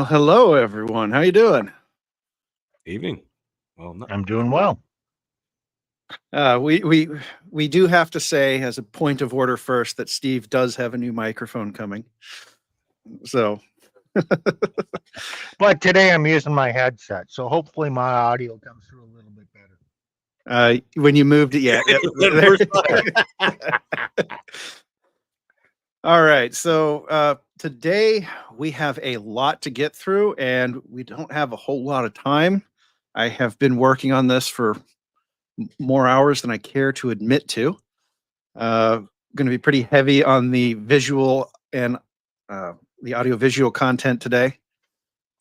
Hello everyone. How you doing? Evening. Well, not, I'm doing well. We do have to say, as a point of order first, that Steve does have a new microphone coming. So, But today I'm using my headset, so hopefully my audio comes through a little bit better. when you moved it, yeah. We're fine. All right. So today we have a lot to get through, and we don't have a whole lot of time. I have been working on this for more hours than I care to admit to. Going to be pretty heavy on the visual and the audio-visual content today.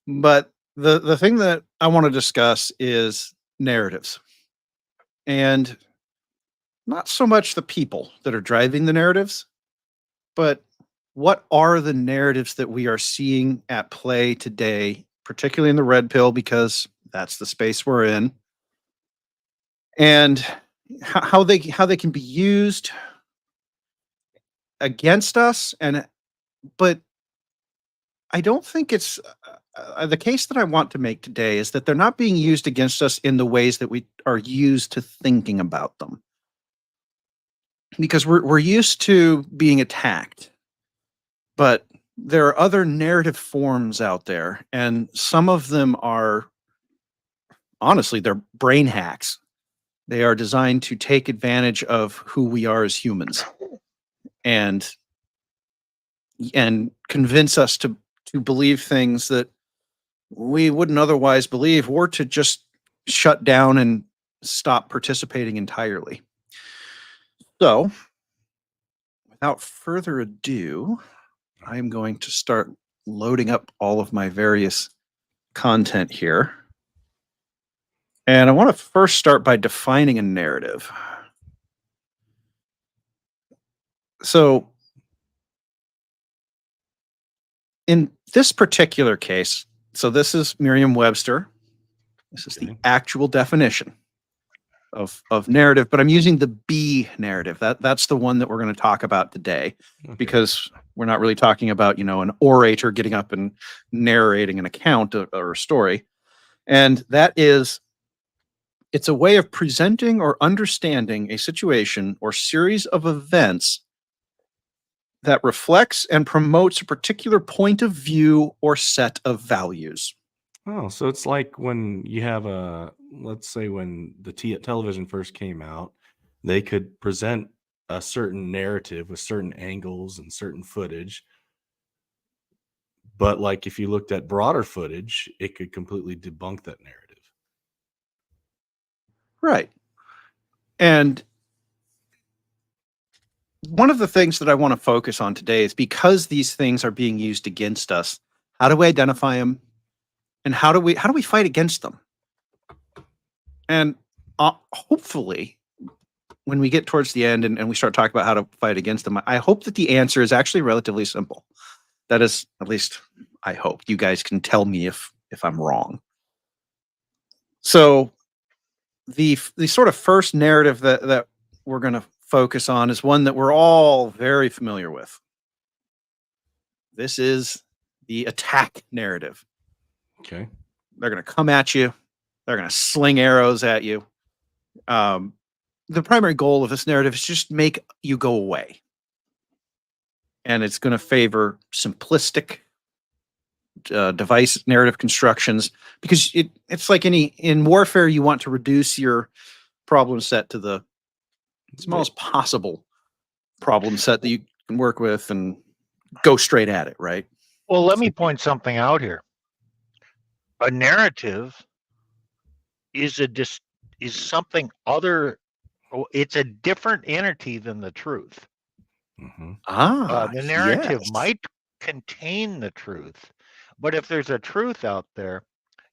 But the thing that I want to discuss is narratives, and not so much the people that are driving the narratives, but what are the narratives that we are seeing at play today, particularly in the red pill, because that's the space we're in, and how they can be used against us. But I don't think it's the case that I want to make today is that they're not being used against us in the ways that we are used to thinking about them, because we're used to being attacked, but there are other narrative forms out there, and some of them are honestly they're brain hacks. They are designed to take advantage of who we are as humans and convince us to believe things that we wouldn't otherwise believe, or to just shut down and stop participating entirely. So, without further ado, I'm going to start loading up all of my various content here. And I want to first start by defining a narrative. So, in this particular case, so this is Merriam-Webster. This is the actual definition of narrative, but I'm using the B narrative. That's the one that we're going to talk about today, because we're not really talking about, an orator getting up and narrating an account or a story. And that is, it's a way of presenting or understanding a situation or series of events that reflects and promotes a particular point of view or set of values. Oh, so it's like when you have let's say when the television first came out, they could present a certain narrative with certain angles and certain footage. But like if you looked at broader footage, it could completely debunk that narrative. Right. And one of the things that I want to focus on today is, because these things are being used against us, how do we identify them, and how do we fight against them? And hopefully, when we get towards the end and we start talking about how to fight against them, I hope that the answer is actually relatively simple. That is, at least I hope. You guys can tell me if I'm wrong. So the sort of first narrative that we're going to focus on is one that we're all very familiar with. This is the attack narrative. Okay. They're going to come at you. They're going to sling arrows at you. The primary goal of this narrative is just make you go away. And it's going to favor simplistic device narrative constructions, because it's like in warfare, you want to reduce your problem set to the smallest possible problem set that you can work with and go straight at it, right? Well, let me point something out here. A narrative is something other. It's a different entity than the truth. Mm-hmm. The narrative yes. might contain the truth, but if there's a truth out there,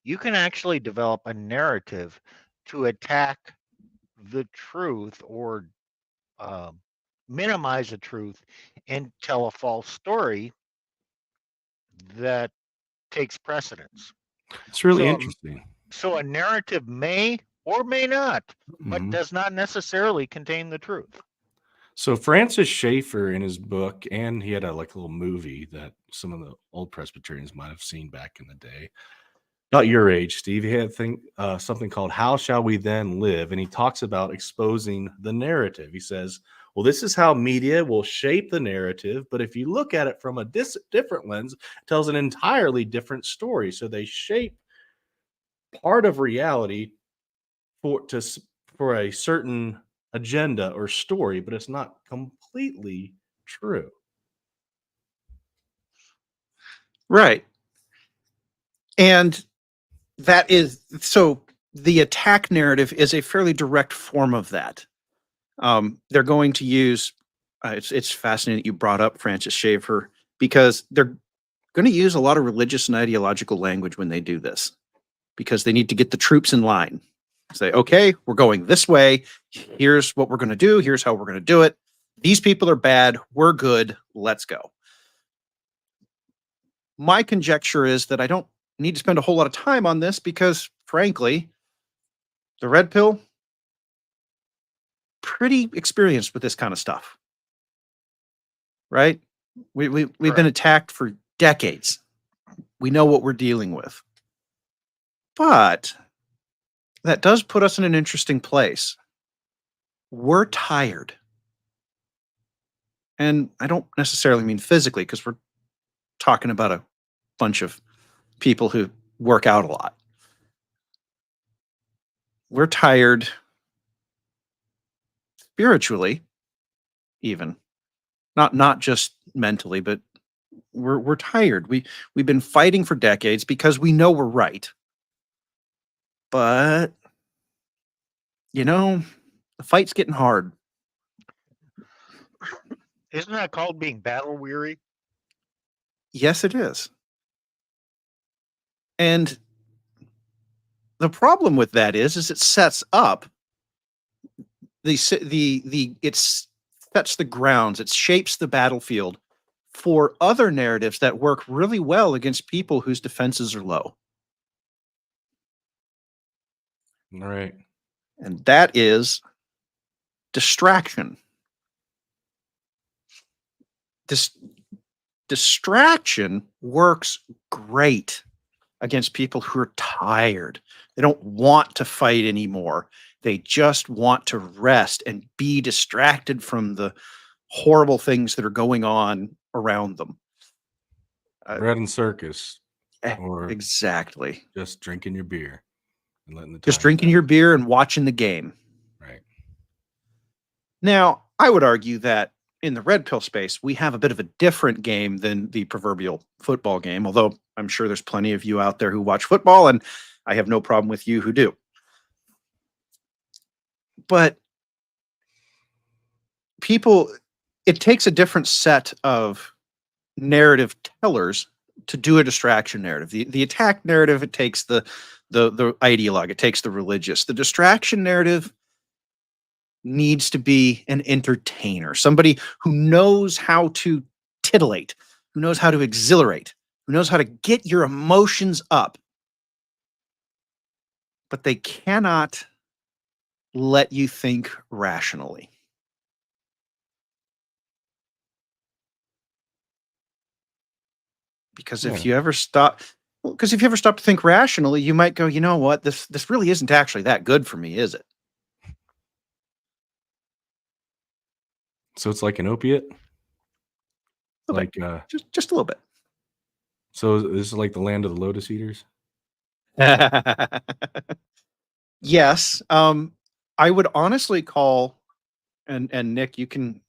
you can actually develop a narrative to attack the truth, or minimize the truth and tell a false story that takes precedence. It's really interesting. So a narrative may or may not, but does not necessarily contain the truth. So Francis Schaeffer in his book, and he had a like little movie that some of the old Presbyterians might have seen back in the day. Not your age, Steve. He had something called "How Shall We Then Live," and he talks about exposing the narrative. He says, "Well, this is how media will shape the narrative, but if you look at it from a different lens, it tells an entirely different story. So they shape part of reality for a certain agenda or story, but it's not completely true." Right. And that is so the attack narrative is a fairly direct form of that. They're going to use it's fascinating that you brought up Francis Schaeffer because they're going to use a lot of religious and ideological language when they do this because they need to get the troops in line. Say, okay, we're going this way. Here's what we're going to do. Here's how we're going to do it. These people are bad. We're good. Let's go. My conjecture is that I don't need to spend a whole lot of time on this because, frankly, the red pill, pretty experienced with this kind of stuff, right? We've been Correct. attacked for decades. We know what we're dealing with. But that does put us in an interesting place. We're tired. And I don't necessarily mean physically because we're talking about a bunch of people who work out a lot. We're tired spiritually, even not just mentally, but we're tired. We've been fighting for decades because we know we're right. But the fight's getting hard. Isn't that called being battle weary? Yes, it is. And the problem with that is it sets up it sets the grounds, it shapes the battlefield for other narratives that work really well against people whose defenses are low. All right. And that is distraction. This distraction works great against people who are tired. They don't want to fight anymore. They just want to rest and be distracted from the horrible things that are going on around them. Bread and circus, Eh, or Exactly. just drinking your beer and letting the Just time drinking pass. your beer and watching the game. Right. Now, I would argue that in the red pill space, we have a bit of a different game than the proverbial football game, although I'm sure there's plenty of you out there who watch football, and I have no problem with you who do. But it takes a different set of narrative tellers to do a distraction narrative. The attack narrative, it takes the ideologue, it takes the religious. The distraction narrative needs to be an entertainer, somebody who knows how to titillate, who knows how to exhilarate, who knows how to get your emotions up. But they cannot let you think rationally. Because if Yeah. you ever stop to think rationally, you might go, you know what, this really isn't actually that good for me, is it? So it's like an opiate. A little Like just a little bit. so this is like the land of the lotus eaters. Yes, I would honestly call, and Nick, you can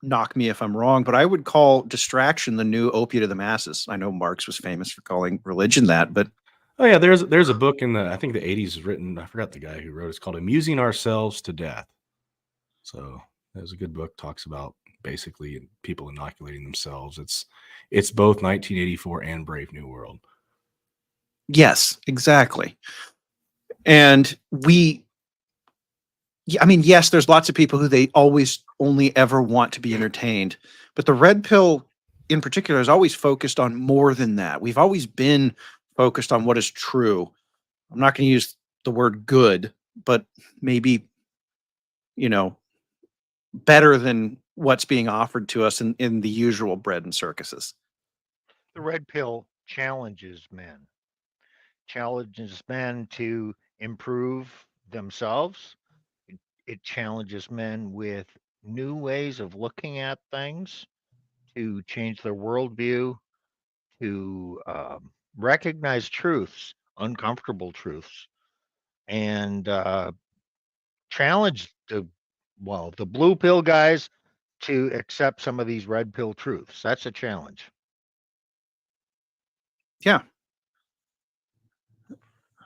knock me if I'm wrong, but I would call distraction the new opiate of the masses. I know Marx was famous for calling religion that, but Oh yeah, there's a book in the I think the 80s written. I forgot the guy who wrote it. It's called "Amusing Ourselves to Death." So it was a good book. Talks about basically people inoculating themselves. It's both 1984 and Brave New World. yes, exactly. And I mean, yes, there's lots of people who they always only ever want to be entertained, but the red pill in particular is always focused on more than that. We've always been focused on what is true. I'm not going to use the word good, but maybe, you know, better than what's being offered to us in the usual bread and circuses. The red pill challenges men to improve themselves. It challenges men with new ways of looking at things, to change their worldview, to recognize truths, uncomfortable truths, and challenge the blue pill guys to accept some of these red pill truths. That's a challenge. Yeah.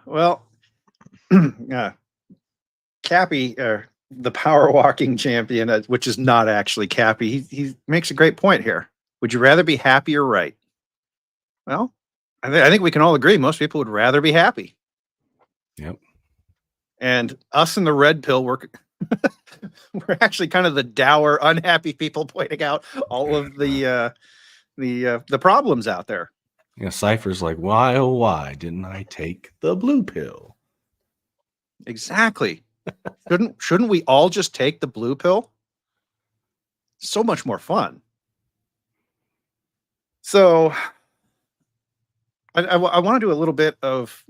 Well, Cappy, the power walking champion, which is not actually Cappy, he makes a great point here. Would you rather be happy or right? Well, I think we can all agree most people would rather be happy. Yep. And us in the red pill, we're actually kind of the dour, unhappy people pointing out all of the problems out there. Yeah, Cypher's like, why, oh, why didn't I take the blue pill? Exactly. Shouldn't we all just take the blue pill? So much more fun. So I want to do a little bit of,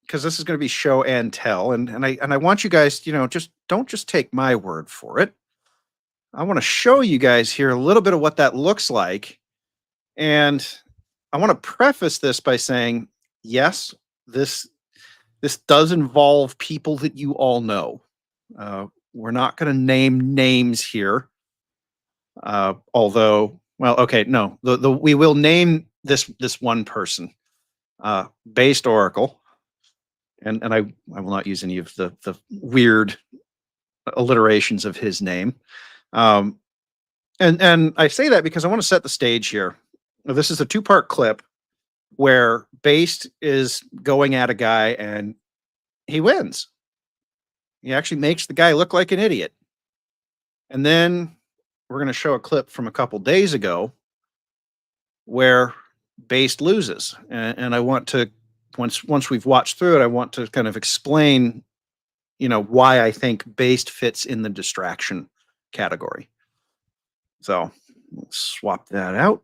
because this is going to be show and tell, and I want you guys, just don't just take my word for it. I want to show you guys here a little bit of what that looks like. And I want to preface this by saying, yes, this does involve people that you all know. We're not going to name names here. Although, well, okay, no, we will name this one person, Based Oracle. And I will not use any of the weird alliterations of his name. And I say that because I want to set the stage here. This is a 2-part clip where Based is going at a guy and he wins. He actually makes the guy look like an idiot. And then we're going to show a clip from a couple days ago where Based loses. And I want to, once we've watched through it, I want to kind of explain, why I think Based fits in the distraction category. So let's swap that out.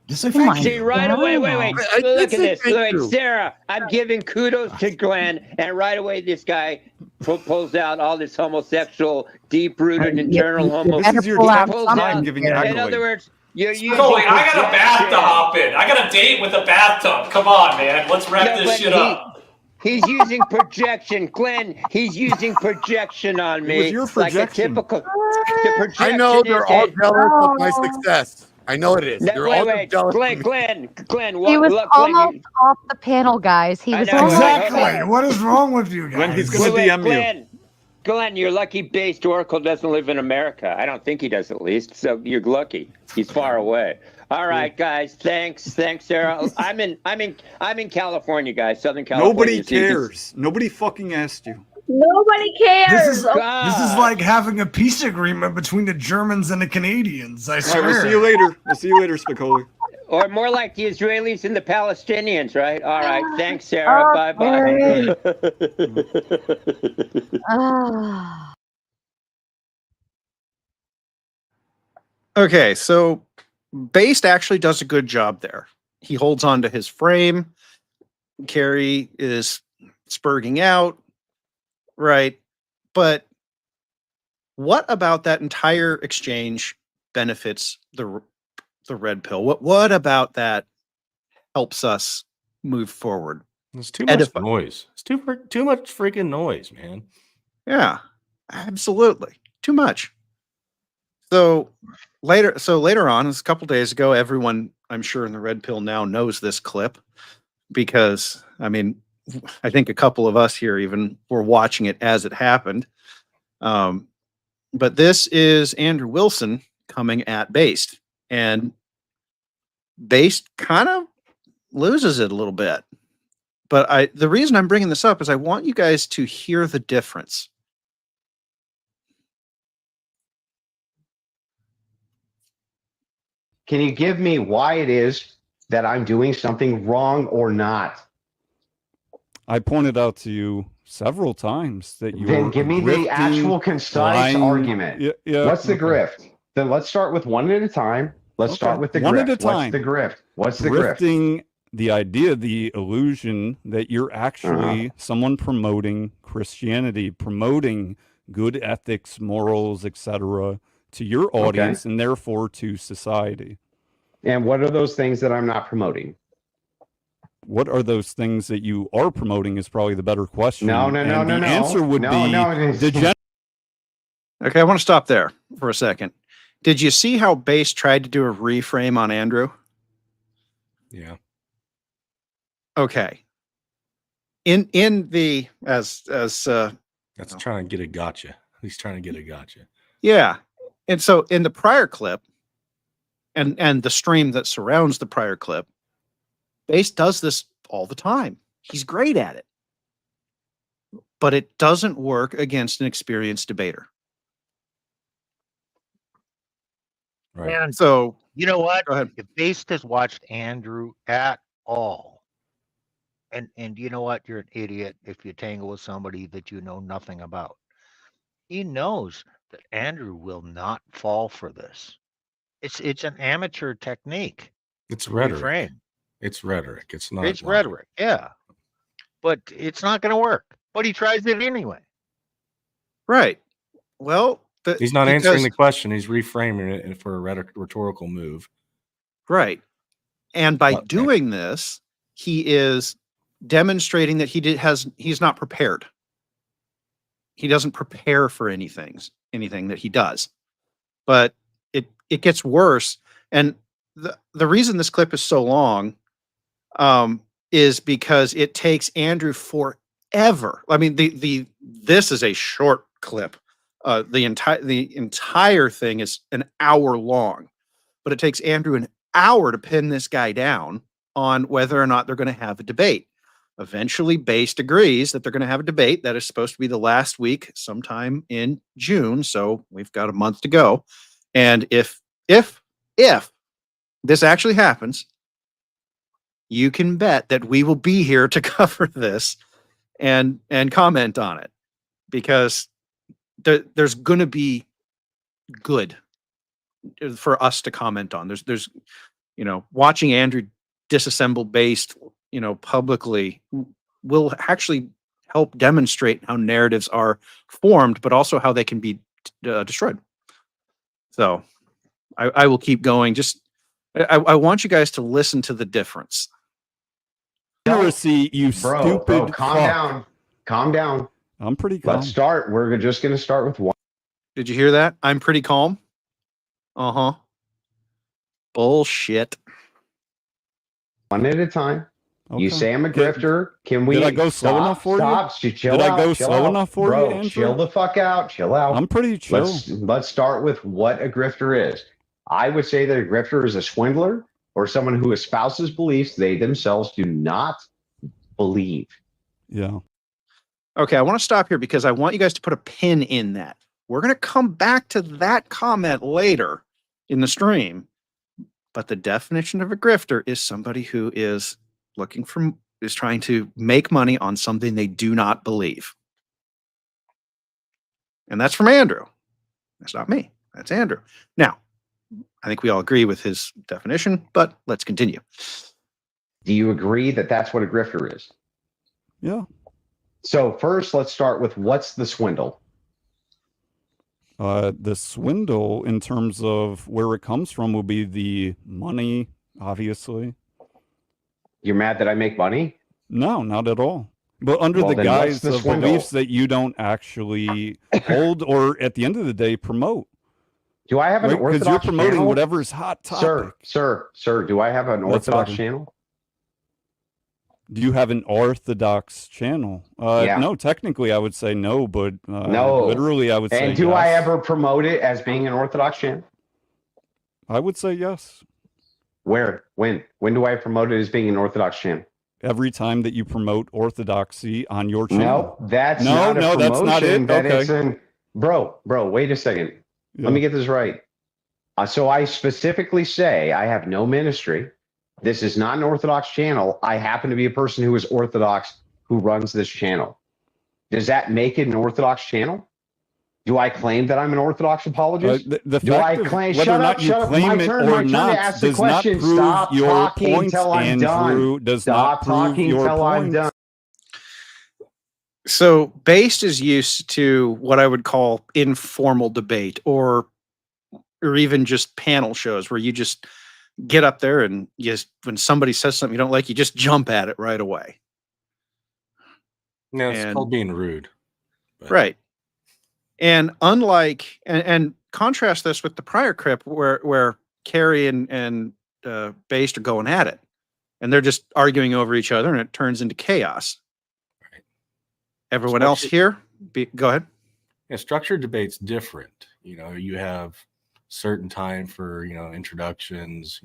See, right away, wait. Look at this. Look, true. Sarah, I'm giving kudos to Glenn, and right away this guy pulls out all this homosexual, deep-rooted internal This is your He 10th pulls time out- giving In accolades. other words, you're using Coley, I got a bath to projection. hop in. I got a date with a bathtub. Come on, man. Let's wrap No, this but shit up. He's using projection, Glenn. He's using projection on me. It was your like a projection. typical. The projection I know they're is all it. jealous of my success. I know it is. No, They're all wait, jealous of me. Glenn. He was look, almost Glenn, off the panel, guys. He I was know, almost. right? Exactly. What is wrong with you guys? When he's gonna Wait, DM you. Glenn, you're lucky Based Oracle doesn't live in America. I don't think he does, at least. So you're lucky. He's far away. All right, guys. Thanks, Sarah. I'm in California, guys. Southern California. Nobody So you can- cares. Nobody fucking asked you. Nobody cares. This is like having a peace agreement between the Germans and the Canadians. I All swear. right, we'll see you later. We'll see you later, Spicoli. Or more like the Israelis and the Palestinians, right? All right. Thanks, Sarah. Okay. Bye-bye. Ah. Okay, so Based actually does a good job there. He holds on to his frame. Carrie is spurging out, right? But what about that entire exchange benefits the red pill? What about that helps us move forward? There's too much Edify. noise. It's too much freaking noise, man. Yeah, absolutely. Too much. So later on, a couple days ago, everyone I'm sure in the red pill now knows this clip because I think a couple of us here even were watching it as it happened. But this is Andrew Wilson coming at Based, and Based kind of loses it a little bit. But the reason I'm bringing this up is I want you guys to hear the difference. Can you give me why it is that I'm doing something wrong or not? I pointed out to you several times that you Then give me the actual concise argument. Yeah, What's the okay. grift? Then let's start with one at a time. Let's start with the one grift. at a time. What's the grift? What's the grift? Grifting, the idea, the illusion that you're actually someone promoting Christianity, promoting good ethics, morals, etc., to your audience and therefore to society. And what are those things that I'm not promoting? What are those things that you are promoting is probably the better question. No. The answer would be Okay, I want to stop there for a second. Did you see how Base tried to do a reframe on Andrew? Yeah. Okay. In the as That's trying to get a gotcha. He's trying to get a gotcha. yeah. And so in the prior clip and the stream that surrounds the prior clip, Base does this all the time. He's great at it. But it doesn't work against an experienced debater. Right. And So you know what? go ahead. If Base has watched Andrew at all, and you know what? You're an idiot if you tangle with somebody that you know nothing about. He knows that Andrew will not fall for this. It's an amateur technique. It's rhetoric. Reframe. It's rhetoric. It's not. It's logic. rhetoric, yeah. But it's not going to work. But he tries it anyway. Right. Well, He's not answering the question. He's reframing it for a rhetorical move. Right. And by doing this, he is demonstrating that he's not prepared. He doesn't prepare for anything that he does. But it gets worse. And the reason this clip is so long is because it takes Andrew forever. I mean, this is a short clip. The entire thing is an hour long, but it takes Andrew an hour to pin this guy down on whether or not they're going to have a debate. Eventually, Base agrees that they're going to have a debate that is supposed to be the last week, sometime in June. So we've got a month to go. And if this actually happens, you can bet that we will be here to cover this and comment on it, because there's going to be good for us to comment on. There's watching Andrew disassemble Base, publicly will actually help demonstrate how narratives are formed, but also how they can be destroyed. So I will keep going. Just I want you guys to listen to the difference. Literacy, you stupid Bro, calm fuck. down. Calm down. I'm pretty calm. Let's start. We're just going to start with one. Did you hear that? I'm pretty calm. Uh-huh. Bullshit. One at a time. Okay. You say I'm a grifter. Can we? Did I go slow enough for you? Stop. Chill Did out. I go chill slow out. enough for Bro, you, Andrew? chill the fuck out. Chill out. I'm pretty chill. Let's start with what a grifter is. I would say that a grifter is a swindler or someone who espouses beliefs they themselves do not believe. Yeah. Okay, I want to stop here because I want you guys to put a pin in that. We're going to come back to that comment later in the stream. But the definition of a grifter is somebody who is trying to make money on something they do not believe. And that's from Andrew. That's not me. That's Andrew. Now, I think we all agree with his definition, but let's continue. Do you agree that that's what a grifter is? Yeah. So first, let's start with what's the swindle? The swindle, in terms of where it comes from, will be the money, obviously. You're mad that I make money? No, not at all. But under Well, the then what's guise the of swindle? beliefs that you don't actually hold or, at the end of the day, promote. Do I have an Because Orthodox you're promoting channel? whatever's hot topic. Sir, do I have an Let's Orthodox talk. channel? Do you have an Orthodox channel? Yeah. No, technically I would say no, but No. literally I would say And do yes. I ever promote it as being an Orthodox channel? I would say yes. Where? When? When do I promote it as being an Orthodox channel? Every time that you promote orthodoxy on your channel. No, that's No, not a no, that's not promotion. it. That Okay. it's in, bro, wait a second. Yeah. Let me get this right. So I specifically say I have no ministry. This is not an Orthodox channel. I happen to be a person who is Orthodox who runs this channel. Does that make it an Orthodox channel? Do I claim that I'm an Orthodox apologist? The Do I fact of claim? whether or Shut not up! you Shut up! claim My it turn. or My turn to not ask the does not question. prove Stop your talking points, till I'm Andrew. done. Does Stop not prove talking your till I'm points. done. So based is used to what I would call informal debate or even just panel shows where you just get up there and when somebody says something you don't like, you just jump at it right away. No, it's And- called being rude. But- Right. And unlike and contrast this with the prior clip where Carrie and Based are going at it and they're just arguing over each other and it turns into chaos. Right. Everyone else here, go ahead. Yeah, structured debate's different. You know, you have certain time for, introductions,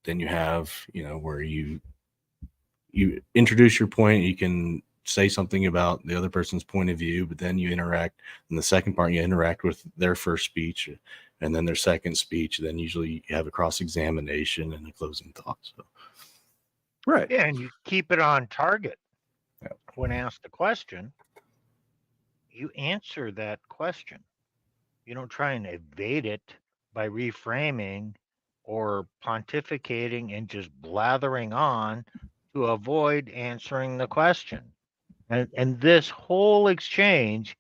then you have, where you introduce your point, you can say something about the other person's point of view, but then you interact in the second part, you interact with their first speech and then their second speech. Then usually you have a cross-examination and a closing thought. So. Right. Yeah, and you keep it on target. Yeah. When asked a question, you answer that question. You don't try and evade it by reframing or pontificating and just blathering on to avoid answering the question. And this whole exchange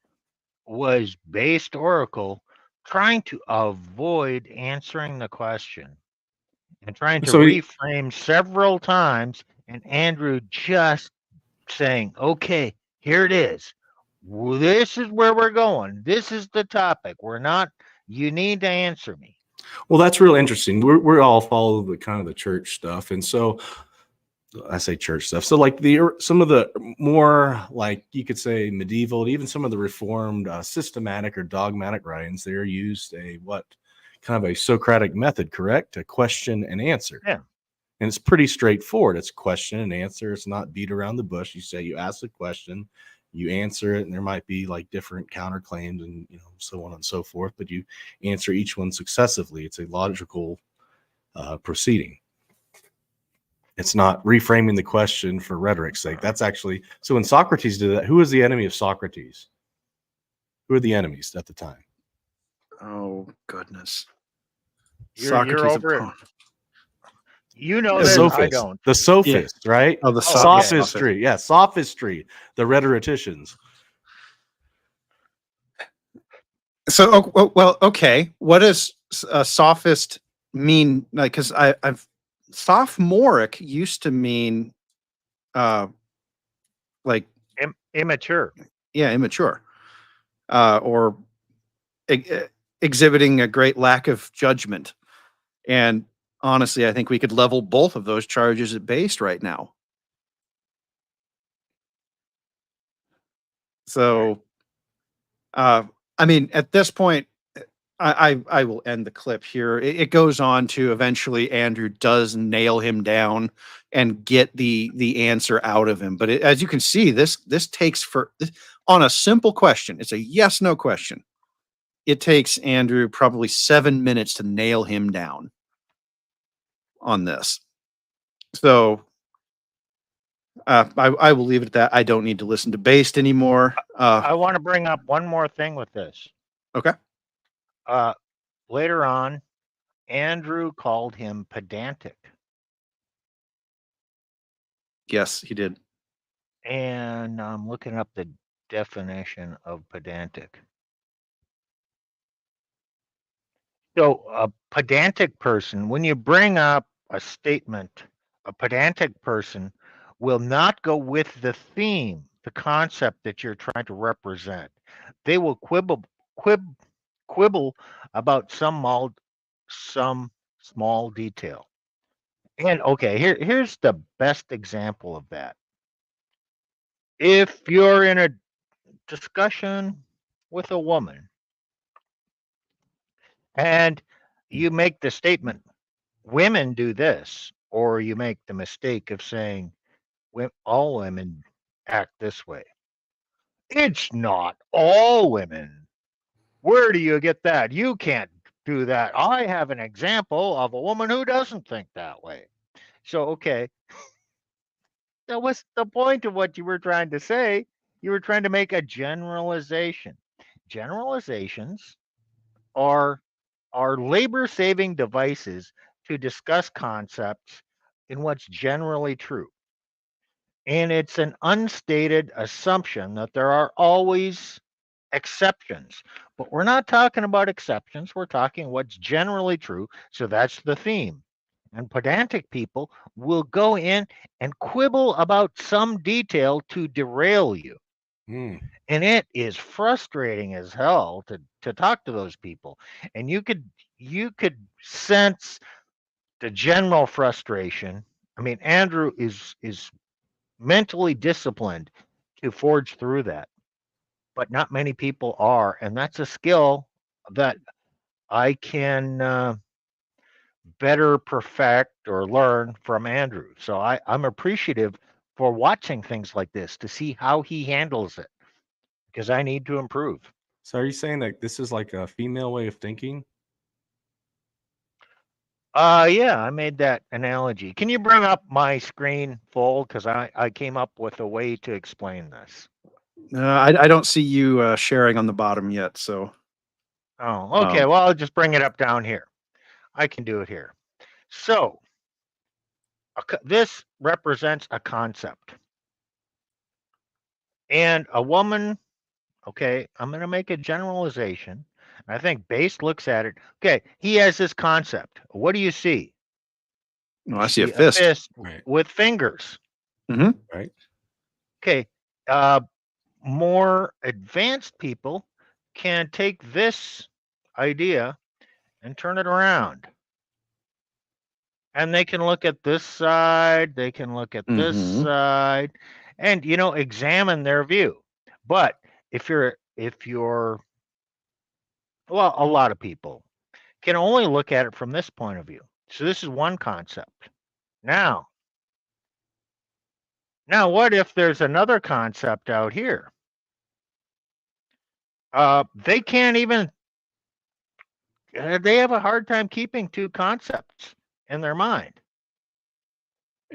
was Based Oracle trying to avoid answering the question and trying to So reframe several times, and Andrew just saying, okay, here it is. This is where we're going. This is the topic. You need to answer me. Well, that's real interesting. We're all follow the kind of the church stuff. And so I say church stuff. So like some of the more, like you could say medieval, even some of the reformed systematic or dogmatic writings, they're used kind of a Socratic method, correct? A question and answer. Yeah. And it's pretty straightforward. It's question and answer. It's not beat around the bush. You ask the question, you answer it, and there might be like different counterclaims and so on and so forth, but you answer each one successively. It's a logical proceeding. It's not reframing the question for rhetoric's sake. That's actually, so when Socrates did that, who was the enemy of Socrates? Who were the enemies at the time? Oh goodness. You're over it. You know The this, sophist. I don't. The sophist, right? Oh, the sophistry. Yeah, sophistry. The rhetoricians. So, well, okay. What does a sophist mean? Like, because I've sophomoric used to mean, like Immature. Yeah, immature, or exhibiting a great lack of judgment. And honestly, I think we could level both of those charges at Based right now. So, I mean, at this point, I will end the clip here. It goes on to eventually Andrew does nail him down and get the answer out of him. But as you can see, this takes on a simple question. It's a yes, no question. It takes Andrew probably 7 minutes to nail him down on this. So I will leave it at that. I don't need to listen to Based anymore. I want to bring up one more thing with this. Okay. Later on, Andrew called him pedantic. Yes, he did. And I'm looking up the definition of pedantic. So a pedantic person, when you bring up a statement, a pedantic person will not go with the theme, the concept that you're trying to represent. They will quibble about some small detail. And okay, here's the best example of that. If you're in a discussion with a woman and you make the statement, women do this, or you make the mistake of saying all women act this way. It's not all women. Where do you get that? You can't do that. I have an example of a woman who doesn't think that way. So, okay. That was the point of what you were trying to say. You were trying to make a generalization. Generalizations are labor-saving devices to discuss concepts in what's generally true. And it's an unstated assumption that there are always exceptions. But we're not talking about exceptions. We're talking what's generally true. So that's the theme. And pedantic people will go in and quibble about some detail to derail you. Hmm. And it is frustrating as hell to talk to those people. And you could sense the general frustration. I mean, Andrew is mentally disciplined to forge through that, but not many people are, and that's a skill that I can better perfect or learn from Andrew. So I'm appreciative for watching things like this to see how he handles it, because I need to improve. So are you saying that this is like a female way of thinking? Yeah, I made that analogy. Can you bring up my screen full? Because I came up with a way to explain this. I don't see you sharing on the bottom yet. So Oh, okay. Well, I'll just bring it up down here. I can do it here. So this represents a concept. And a woman, okay, I'm going to make a generalization. I think Base looks at it. Okay, he has this concept. What do you see? no, I see a fist. Right. With fingers. Mhm. Right. Okay, more advanced people can take this idea and turn it around. And they can look at this side, they can look at this Mhm. side, and examine their view. But if you're well, a lot of people can only look at it from this point of view. So this is one concept. Now what if there's another concept out here? They can't even they have a hard time keeping two concepts in their mind.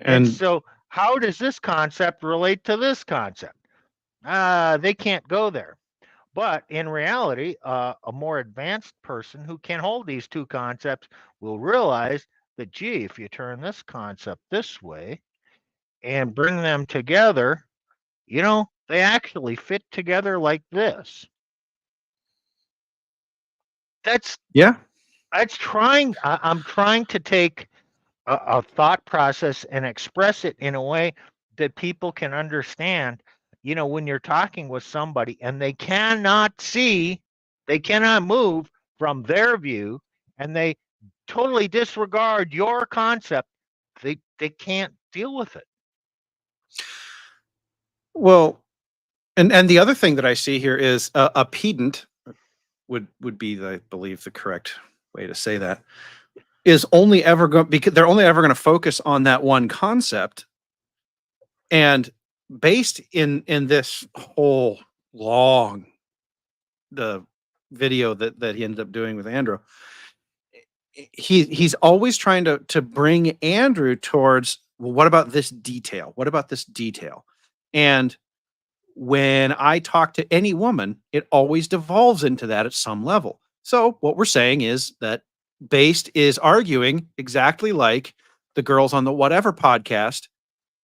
And so how does this concept relate to this concept? They can't go there. But in reality, a more advanced person who can hold these two concepts will realize that, gee, if you turn this concept this way and bring them together, they actually fit together like this. That's trying. I'm trying to take a thought process and express it in a way that people can understand. When you're talking with somebody and they cannot move from their view, and they totally disregard your concept, they can't deal with it. Well, and the other thing that I see here is a pedant would be, I believe, the correct way to say that, is only ever going, because they're only ever going to focus on that one concept. And based in this whole long the video that he ended up doing with Andrew, he's always trying to bring Andrew towards, well, what about this detail? What about this detail? And when I talk to any woman, it always devolves into that at some level. So what we're saying is that Based is arguing exactly like the girls on the Whatever podcast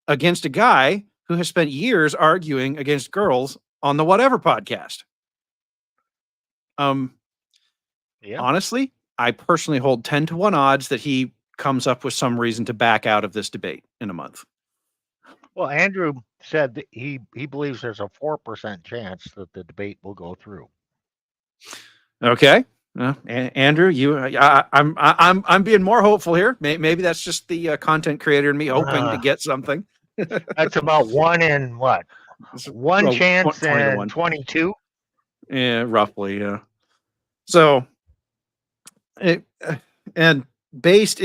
against a guy who has spent years arguing against girls on the Whatever podcast. Honestly, I personally hold 10-1 odds that he comes up with some reason to back out of this debate in a month. Well, Andrew said that he believes there's a 4% chance that the debate will go through. Okay. Andrew, I'm being more hopeful here. Maybe that's just the content creator in me hoping to get something. That's about one in what? One chance 20 to and 1. 22? Yeah, roughly, yeah. So, and Based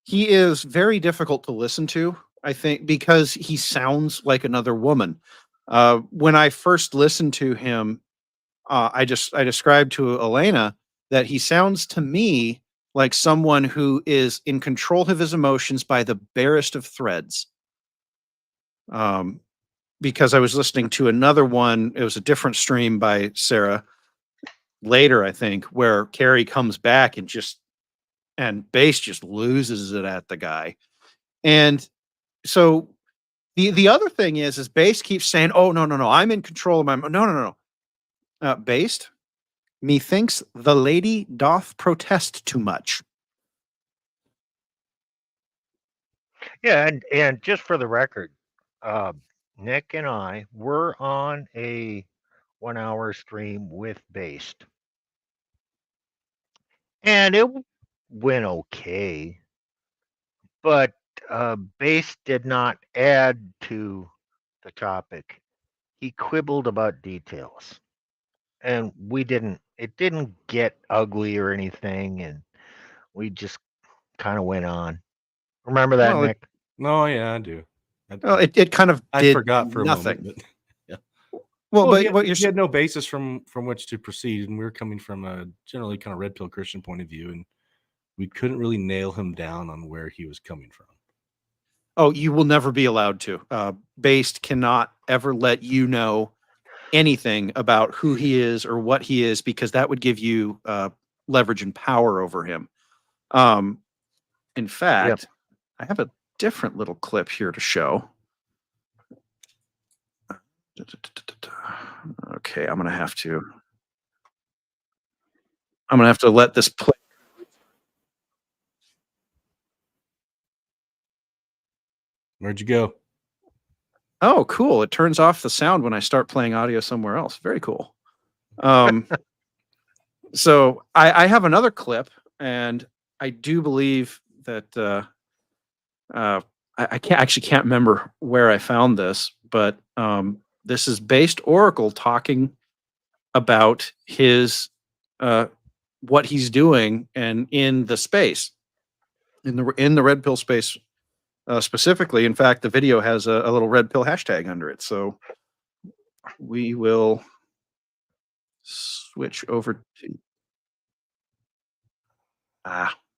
he is very difficult to listen to, I think, because he sounds like another woman. When I first listened to him, I described to Elena that he sounds to me like someone who is in control of his emotions by the barest of threads. because I was listening to another one. It was a different stream by Sarah later, I think, where Carrie comes back and Base just loses it at the guy. And so the other thing is Base keeps saying, "Oh, no, no, no, I'm in control of my no, no, no, no." Based, methinks the lady doth protest too much. Yeah, and just for the record, Nick and I were on a 1 hour stream with Based, and it went okay, but Based did not add to the topic. He quibbled about details, and we didn't. It didn't get ugly or anything, and we just kind of went on. Remember that, Well, Nick? No, yeah, I do. it kind of I did forgot for a nothing. moment, but yeah. Well, but he, what you're he had no basis from which to proceed, and we were coming from a generally kind of red pill Christian point of view, and we couldn't really nail him down on where he was coming from. Oh, you will never be allowed to. Based cannot ever let you know anything about who he is or what he is, because that would give you leverage and power over him. In fact, I have a different little clip here to show. Okay, I'm gonna have to let this play. Where'd you go? Oh, cool. It turns off the sound when I start playing audio somewhere else. Very cool. So I have another clip, and I do believe that I can't remember where I found this, but this is Based Oracle talking about his what he's doing and in the space, in the red pill space specifically. In fact, the video has a little red pill hashtag under it. So we will switch over to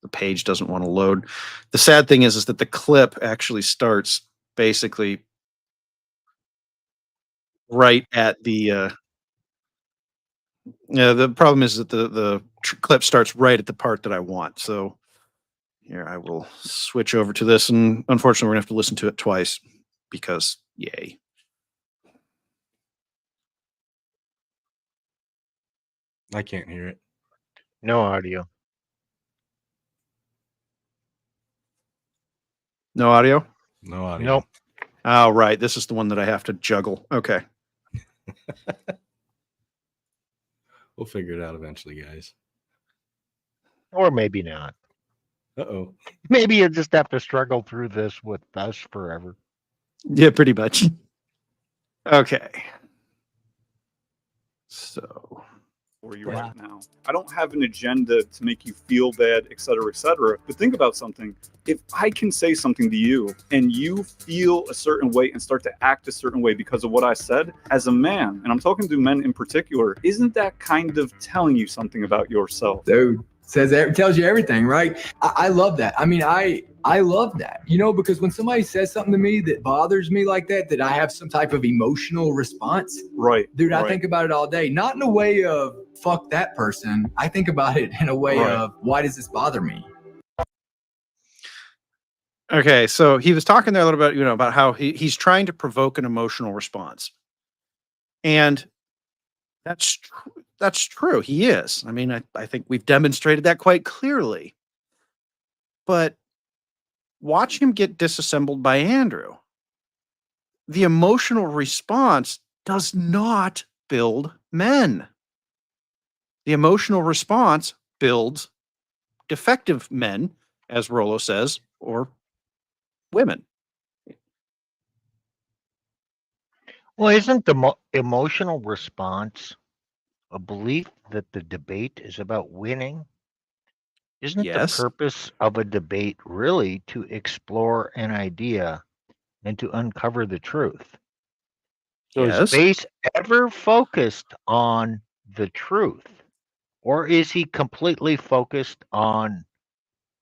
the page doesn't want to load. The sad thing is that the clip actually starts basically right at the the problem is that the clip starts right at the part that I want. So here I will switch over to this, and unfortunately we're gonna have to listen to it twice because yay. I can't hear it. No audio. No audio? No audio. Nope. Oh, right. This is the one that I have to juggle. Okay. We'll figure it out eventually, guys. Or maybe not. Uh-oh. Maybe you just have to struggle through this with us forever. Yeah, pretty much. Okay. So where you're at now. I don't have an agenda to make you feel bad, et cetera, et cetera. But think about something. If I can say something to you and you feel a certain way and start to act a certain way because of what I said, as a man, and I'm talking to men in particular, isn't that kind of telling you something about yourself? Dude, tells you everything, right? I love that. I mean, I love that, you know, because when somebody says something to me that bothers me like that I have some type of emotional response. Right. Dude, I think about it all day. Not in a way of fuck that person. I think about it in a way of why does this bother me? Okay, so he was talking there a little bit, about how he's trying to provoke an emotional response. And that's true. He is. I mean, I think we've demonstrated that quite clearly. But watch him get disassembled by Andrew. The emotional response does not build men. The emotional response builds defective men, as Rollo says, or women. Well, isn't the emotional response a belief that the debate is about winning? Isn't the purpose of a debate really to explore an idea and to uncover the truth? So is Base ever focused on the truth? Or is he completely focused on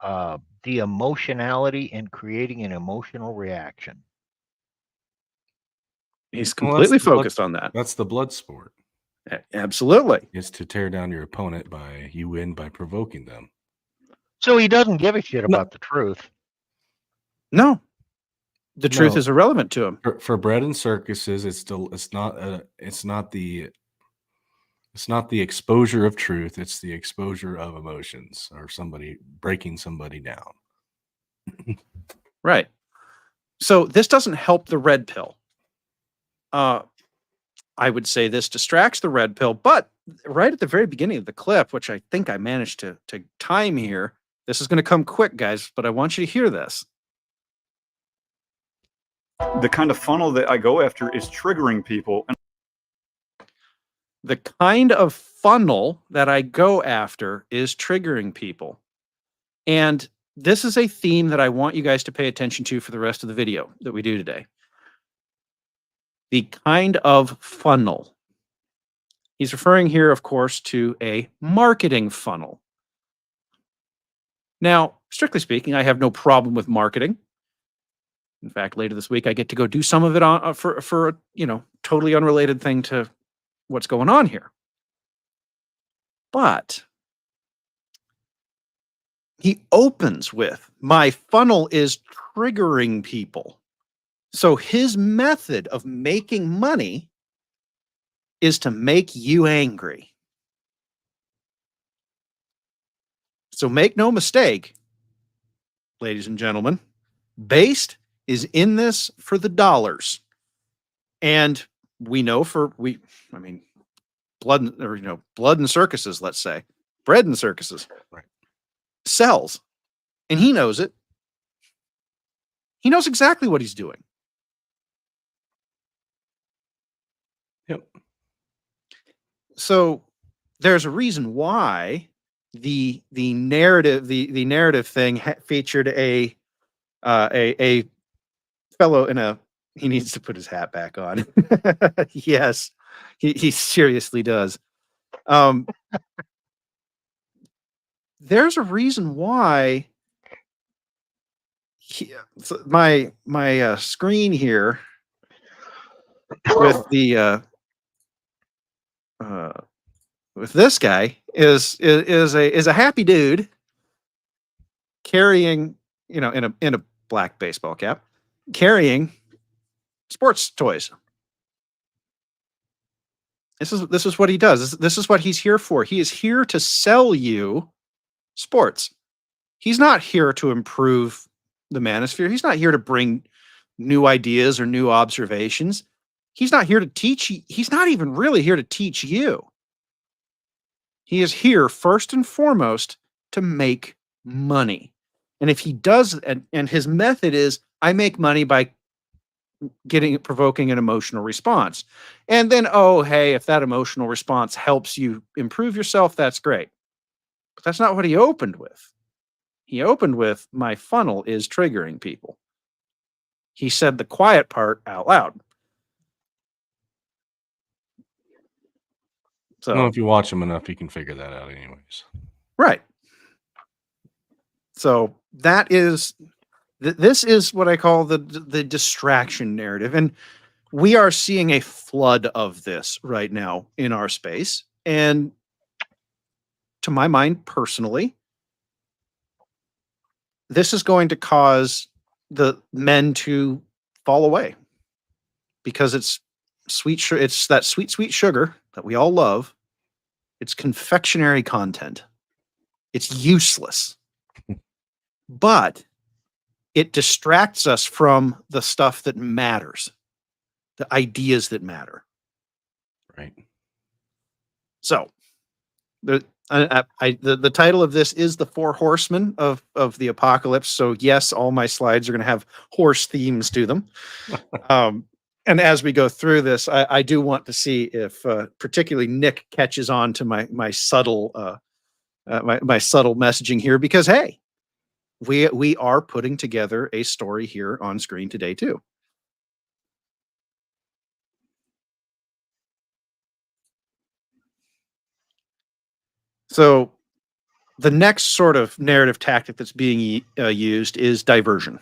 the emotionality and creating an emotional reaction? He's Well, completely the blood- focused on that. That's the blood sport. Absolutely. Is to tear down your opponent by you win by provoking them. So he doesn't give a shit No. about the truth. No, the truth No. is irrelevant to him. For bread and circuses, it's not the exposure of truth, it's the exposure of emotions or somebody breaking somebody down. Right. So this doesn't help the red pill. I would say this distracts the red pill, but right at the very beginning of the clip, which I think I managed to time here, this is going to come quick, guys, but I want you to hear this. The kind of funnel that I go after is triggering people. And The kind of funnel that I go after is triggering people. And this is a theme that I want you guys to pay attention to for the rest of the video that we do today. The kind of funnel. He's referring here, of course, to a marketing funnel. Now, strictly speaking, I have no problem with marketing. In fact, later this week, I get to go do some of it on for a totally unrelated thing to what's going on here. But he opens with, my funnel is triggering people. So his method of making money is to make you angry. So make no mistake, ladies and gentlemen, Based is in this for the dollars. And we know blood and circuses, let's say, bread and circuses, right, sells. And he knows it. He knows exactly what he's doing. Yep. So there's a reason why the narrative thing featured a fellow in a, he needs to put his hat back on. Yes, he seriously does. There's a reason why my screen here with the with this guy is a happy dude carrying, in a black baseball cap, carrying sports toys. This is what he does. This is what he's here for. He is here to sell you sports. He's not here to improve the manosphere. He's not here to bring new ideas or new observations. He's not here to teach you. He's not even really here to teach you. He is here first and foremost to make money. And if he does, and his method is, I make money by provoking an emotional response. And then, oh, hey, if that emotional response helps you improve yourself, that's great. But that's not what he opened with. He opened with, my funnel is triggering people. He said the quiet part out loud. So, well, if you watch him enough, you can figure that out anyways. Right. So that is, this is what I call the distraction narrative. And we are seeing a flood of this right now in our space. And to my mind, personally, this is going to cause the men to fall away because it's it's that sweet sugar that we all love. It's confectionery content. It's useless. But it distracts us from the stuff that matters, the ideas that matter. Right. So the title of this is The Four Horsemen of the Apocalypse. So yes, all my slides are going to have horse themes to them. And as we go through this, I do want to see if particularly Nick catches on to my subtle my subtle messaging here, because hey, we are putting together a story here on screen today too. So the next sort of narrative tactic that's being used is diversion.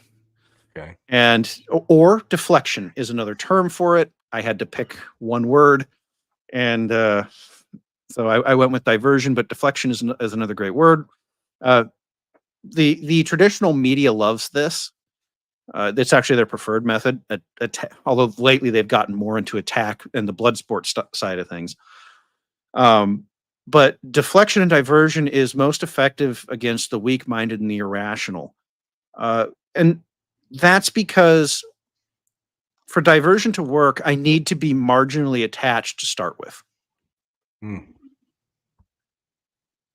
Okay. And or deflection is another term for it. I had to pick one word, and so I went with diversion. But deflection is another great word. The traditional media loves this. It's actually their preferred method. Although lately they've gotten more into attack and the blood sport side of things. But deflection and diversion is most effective against the weak-minded and the irrational. And that's because for diversion to work, I need to be marginally attached to start with.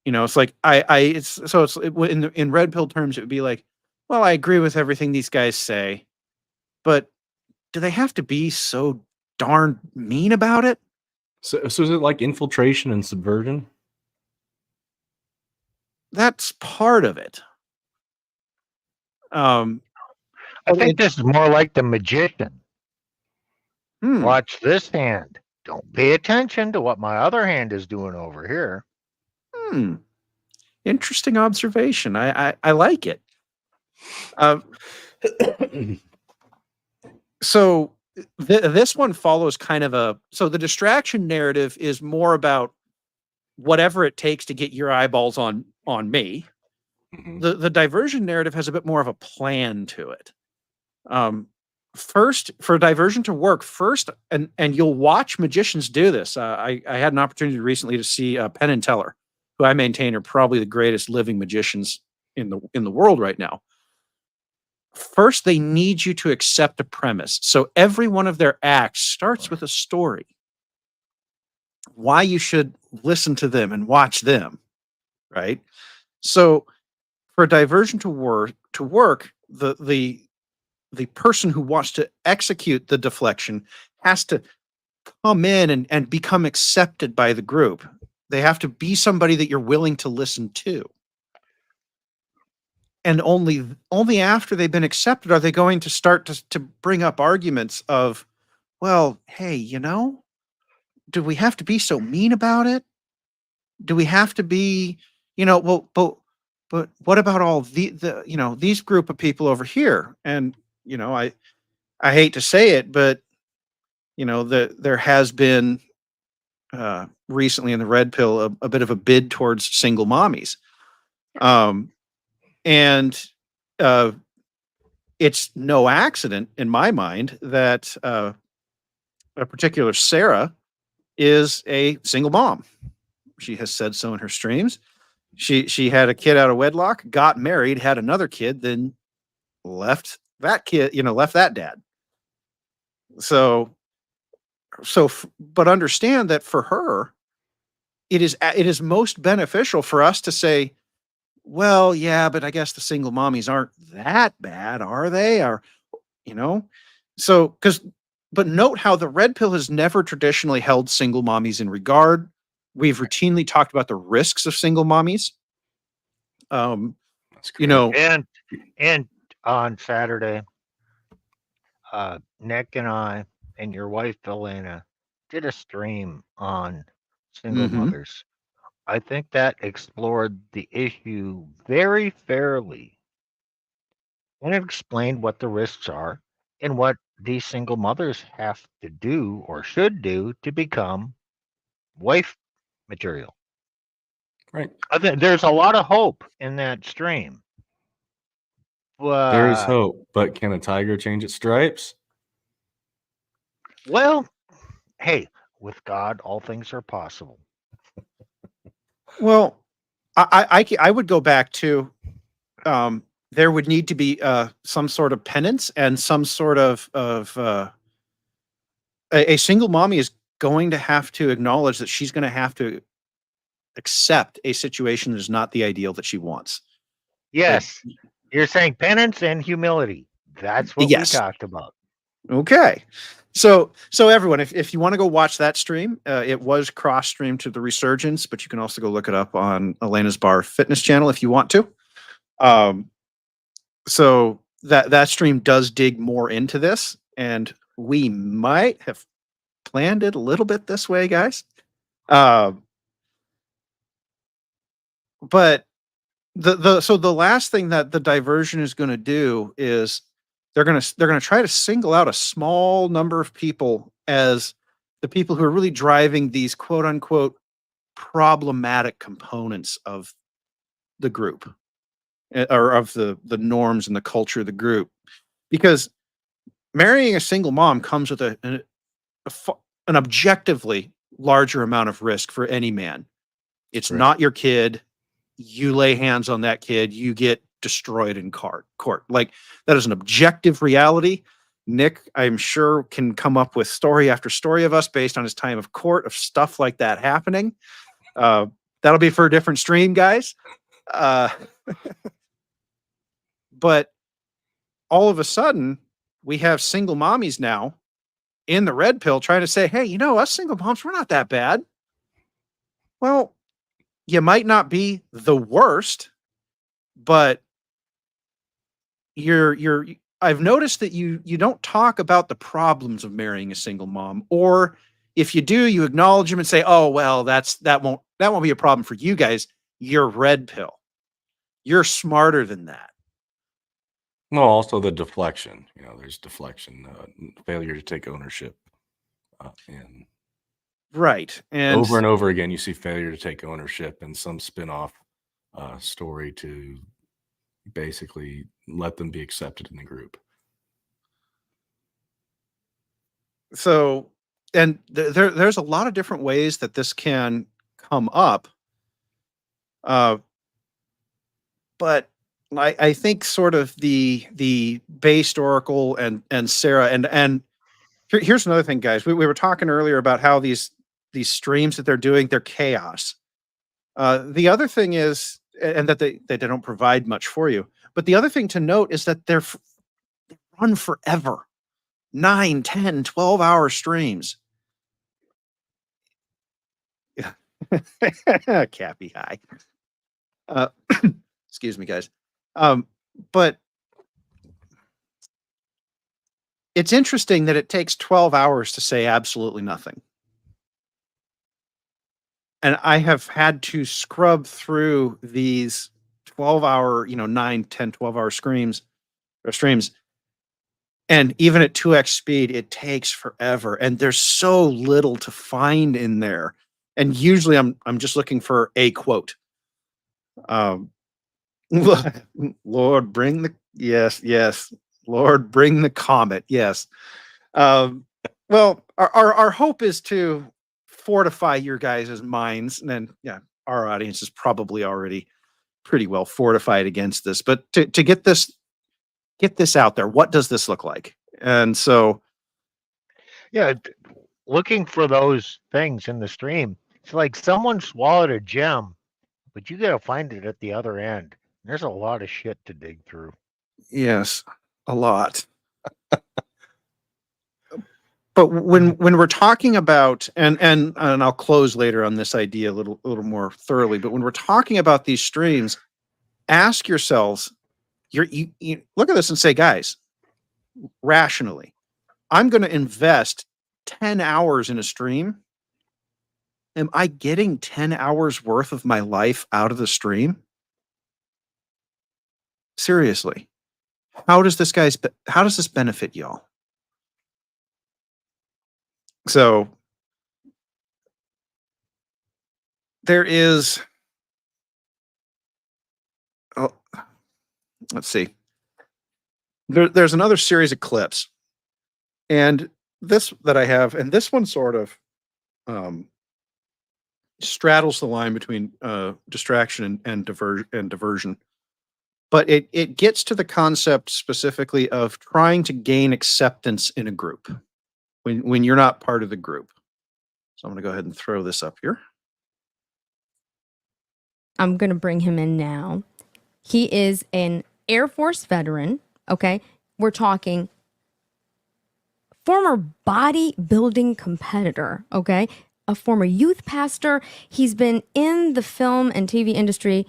You know, it's like in red pill terms, it would be like, well, I agree with everything these guys say, but do they have to be so darn mean about it? So is it like infiltration and subversion? That's part of it. I think this is more like the magician. Watch this hand. Don't pay attention to what my other hand is doing over here. Interesting observation. I like it. So this one follows kind of so the distraction narrative is more about whatever it takes to get your eyeballs on me. The diversion narrative has a bit more of a plan to it. First, for diversion to work, and you'll watch magicians do this. I had an opportunity recently to see Penn and Teller, who I maintain are probably the greatest living magicians in the world right now. First, they need you to accept a premise. So every one of their acts starts with a story. Why you should listen to them and watch them, right? So for a diversion to work, the person who wants to execute the deflection has to come in and become accepted by the group. They have to be somebody that you're willing to listen to. And only after they've been accepted are they going to start to bring up arguments of, well, hey, you know, do we have to be so mean about it? Do we have to be, you know, well, but what about all the you know, these group of people over here? And, you know, I hate to say it, but, you know, there has been recently in the red pill a bit of a bid towards single mommies. And it's no accident in my mind that a particular Sarah is a single mom. She has said so in her streams. She had a kid out of wedlock, got married, had another kid, then left that kid, you know, left that dad. But understand that for her, it is most beneficial for us to say, well, yeah, but I guess the single mommies aren't that bad, are they? Or, you know, but note how the red pill has never traditionally held single mommies in regard. We've routinely talked about the risks of single mommies. You know, and on Saturday, Nick and I and your wife Elena did a stream on single mothers. I think that explored the issue very fairly, and it explained what the risks are and what these single mothers have to do or should do to become wife material. Right. I think there's a lot of hope in that stream. There is hope, but can a tiger change its stripes? Well, hey, with God, all things are possible. well, I would go back to there would need to be some sort of penance and some sort of a single mommy is going to have to acknowledge that she's going to have to accept a situation that is not the ideal that she wants. Yes, you're saying penance and humility. That's what we talked about. Okay. So everyone, if you want to go watch that stream, it was cross streamed to the Resurgence, but you can also go look it up on Elena's Bar Fitness channel if you want to. So that stream does dig more into this, and we might have planned it a little bit this way, guys. But the last thing that the diversion is going to do is they're going to try to single out a small number of people as the people who are really driving these quote unquote problematic components of the group, or of the norms and the culture of the group. Because marrying a single mom comes with an objectively larger amount of risk for any man. It's Right. not your kid. You lay hands on that kid, you get destroyed in court. Like, that is an objective reality. Nick, I'm sure, can come up with story after story of us based on his time of court of stuff like that happening. That'll be for a different stream, guys. But all of a sudden, we have single mommies now in the red pill trying to say, hey, you know, us single moms, we're not that bad. Well, you might not be the worst, but I've noticed that you don't talk about the problems of marrying a single mom, or if you do, you acknowledge them and say, oh, well, that won't be a problem for you guys. You're red pill. You're smarter than that. No, also the deflection. You know, there's deflection, failure to take ownership, and Right. And over and over again, you see failure to take ownership and some spin-off story to basically let them be accepted in the group. so, and there's a lot of different ways that this can come up. But I think sort of the based Oracle and Sarah and here's another thing, guys. We were talking earlier about how these streams that they're doing, they're chaos. The other thing is, and that they don't provide much for you. But the other thing to note is that they run forever. 9, 10, 12-hour streams. Cappy high. Excuse me, guys. But it's interesting that it takes 12 hours to say absolutely nothing. And I have had to scrub through these 12-hour, 9, 10, 12-hour streams. And even at 2x speed, it takes forever. And there's so little to find in there. And usually I'm just looking for a quote. Lord, bring the yes. Lord, bring the comet. Yes. Well, our hope is to fortify your guys' minds, and then our audience is probably already pretty well fortified against this. But to get this out there, what does this look like? And so, looking for those things in the stream. It's like someone swallowed a gem, but you got to find it at the other end. There's a lot of shit to dig through. yes, a lot. But when we're talking about, and I'll close later on this idea a little more thoroughly, but when we're talking about these streams, ask yourselves, you look at this and say, guys, rationally, I'm going to invest 10 hours in a stream. Am I getting 10 hours worth of my life out of the stream? Seriously, how does this benefit y'all? So there is, let's see. There's another series of clips, and this that I have, and this one sort of straddles the line between distraction and diversion. But it gets to the concept specifically of trying to gain acceptance in a group when you're not part of the group. So I'm going to go ahead and throw this up here. I'm going to bring him in now. He is an Air Force veteran. Okay. We're talking former bodybuilding competitor. Okay. A former youth pastor. He's been in the film and TV industry,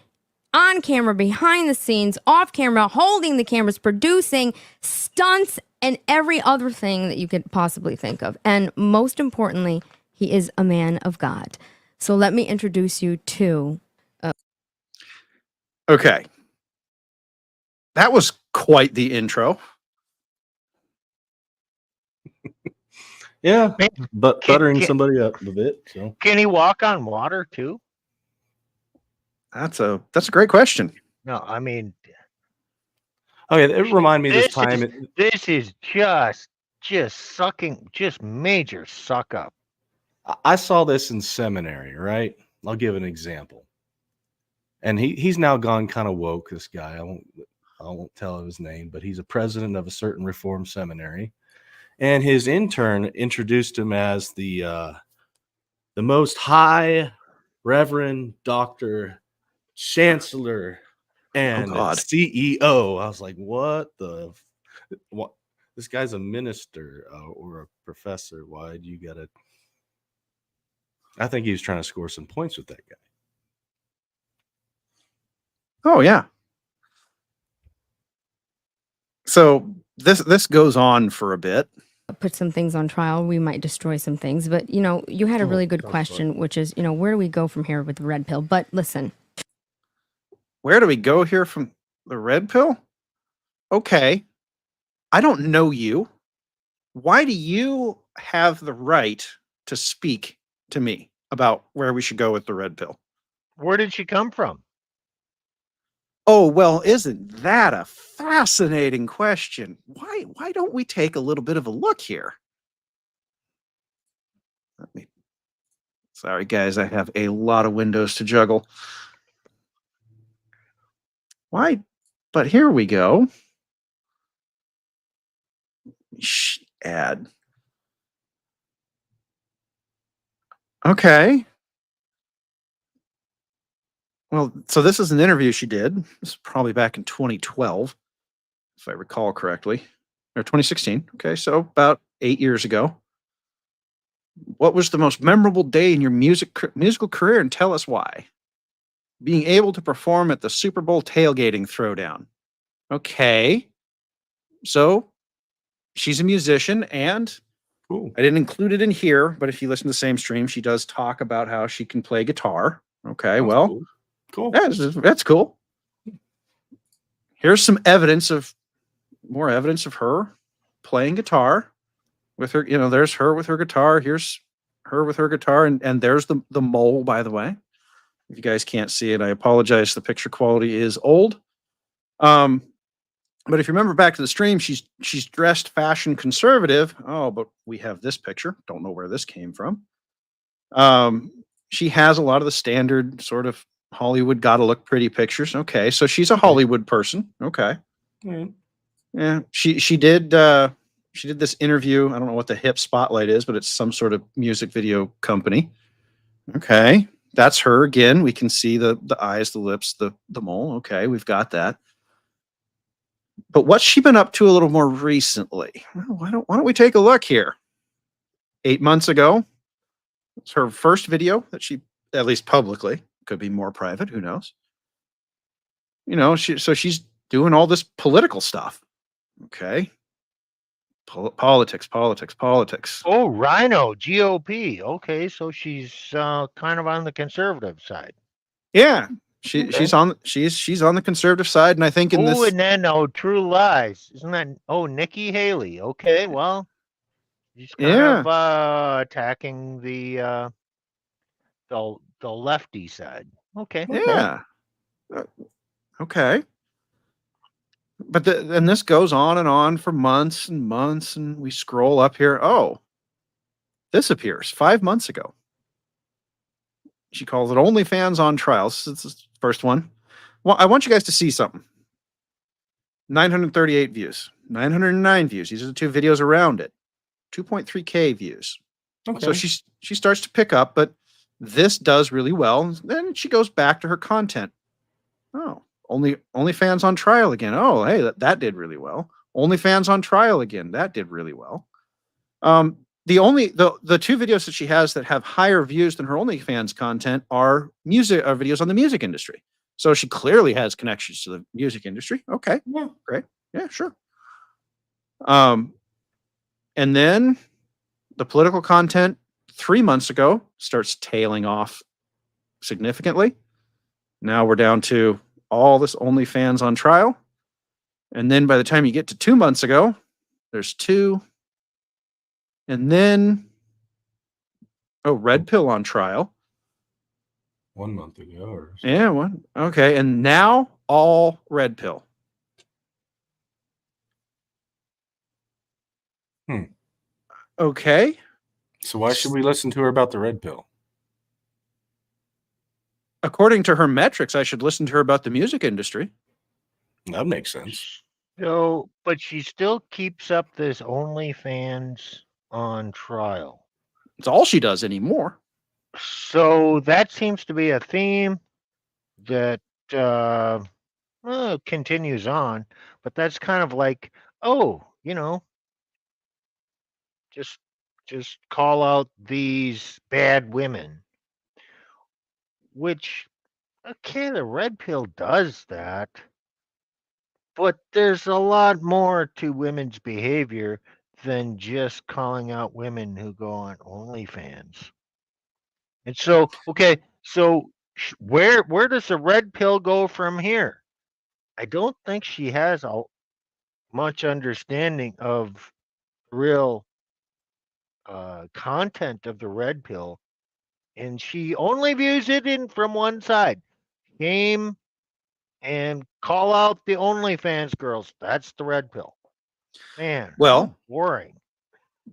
on camera, behind the scenes, off camera, holding the cameras, producing stunts and every other thing that you could possibly think of. And most importantly, he is a man of God. So let me introduce you to... Okay. That was quite the intro. Yeah, but Can- buttering can- somebody up a bit. So Can he walk on water too? That's a great question. No, I mean, okay, it reminded me this this time. is this is just sucking, just major suck up. I saw this in seminary, right? I'll give an example. And he's now gone kind of woke, this guy. I won't tell his name, but he's a president of a certain reformed seminary. And his intern introduced him as the most high Reverend Dr. Chancellor and God. CEO. I was like, what? This guy's a minister or a professor. Why do you gotta? I think he was trying to score some points with that guy. Oh yeah. So this goes on for a bit. Put some things on trial. We might destroy some things, but you had a really good question, which is, where do we go from here with the red pill? But listen, Where do we go here from the red pill? Okay. I don't know you. Why do you have the right to speak to me about where we should go with the red pill? Where did she come from? Oh, well, isn't that a fascinating question? Why don't we take a little bit of a look here? Sorry, guys, I have a lot of windows to juggle. Why? But here we go. Add. Okay. Well, so this is an interview she did. This is probably back in 2012, if I recall correctly, or 2016. Okay, so about 8 years ago. What was the most memorable day in your musical career, and tell us why? Being able to perform at the Super Bowl tailgating throwdown. Okay, so she's a musician, and Cool. I didn't include it in here, but if you listen to the same stream, she does talk about how she can play guitar. Okay, well, cool. Yeah, that's cool. Here's some more evidence of her playing guitar with her. There's her with her guitar. Here's her with her guitar, and there's the mole. By the way, if you guys can't see it, I apologize. The picture quality is old. But if you remember back to the stream, she's dressed fashion conservative. Oh, but we have this picture. Don't know where this came from. She has a lot of the standard sort of Hollywood gotta look pretty pictures. Okay, so she's a Hollywood person. Okay. Mm. Yeah. She did this interview. I don't know what the hip spotlight is, but it's some sort of music video company. Okay. That's her again. We can see the eyes, the lips, the mole. Okay, we've got that. But what's she been up to a little more recently? Well, why don't we take a look here? 8 months ago, it's her first video that she, at least publicly, could be more private, who knows? She's doing all this political stuff. Okay. Politics. Oh, Rhino, GOP. Okay, so she's kind of on the conservative side. Yeah. She's on the conservative side, and I think in this. And then True Lies. Isn't that Nikki Haley? Okay, well, she's kind of attacking the lefty side. Okay. Yeah. Okay. But then this goes on and on for months and months, and we scroll up here. Oh, this appears 5 months ago. She calls it OnlyFans on trial. This is the first one. Well, I want you guys to see something. 938 views, 909 views. These are the two videos around it. 2.3K views. Okay. So she starts to pick up, but this does really well. Then she goes back to her content. Oh, OnlyFans on trial again. Oh, hey, that did really well. OnlyFans on trial again. That did really well. The two videos that she has that have higher views than her OnlyFans content are videos on the music industry. So she clearly has connections to the music industry. Okay, yeah, great, yeah, sure. And then the political content 3 months ago starts tailing off significantly. Now we're down to all this OnlyFans on trial. And then by the time you get to 2 months ago, there's 2, And then, Red Pill on trial. 1 month ago or so. Yeah, one. Okay, and now all Red Pill. Okay. So why should we listen to her about the red pill? According to her metrics, I should listen to her about the music industry. That makes sense. So, but she still keeps up this OnlyFans on trial. It's all she does anymore. So that seems to be a theme that continues on, but that's kind of like, just call out these bad women, which, okay, the red pill does that, but there's a lot more to women's behavior than just calling out women who go on OnlyFans. And so, okay, so where does the red pill go from here? I don't think she has much understanding of real content of the red pill, and she only views it in from one side. Game and call out the OnlyFans girls. That's the red pill. Man, Well, how boring.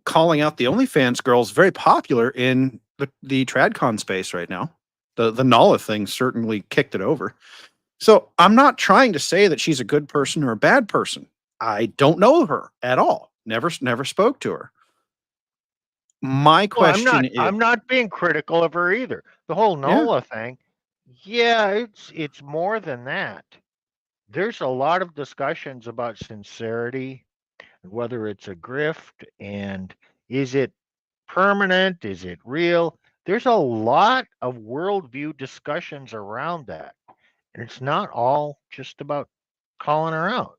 Calling out the OnlyFans girls very popular in the TradCon space right now. The Nala thing certainly kicked it over. So I'm not trying to say that she's a good person or a bad person. I don't know her at all. Never spoke to her. My question is, I'm not being critical of her either. The whole Nola thing, it's more than that. There's a lot of discussions about sincerity, whether it's a grift, and is it permanent? Is it real? There's a lot of worldview discussions around that. And it's not all just about calling her out.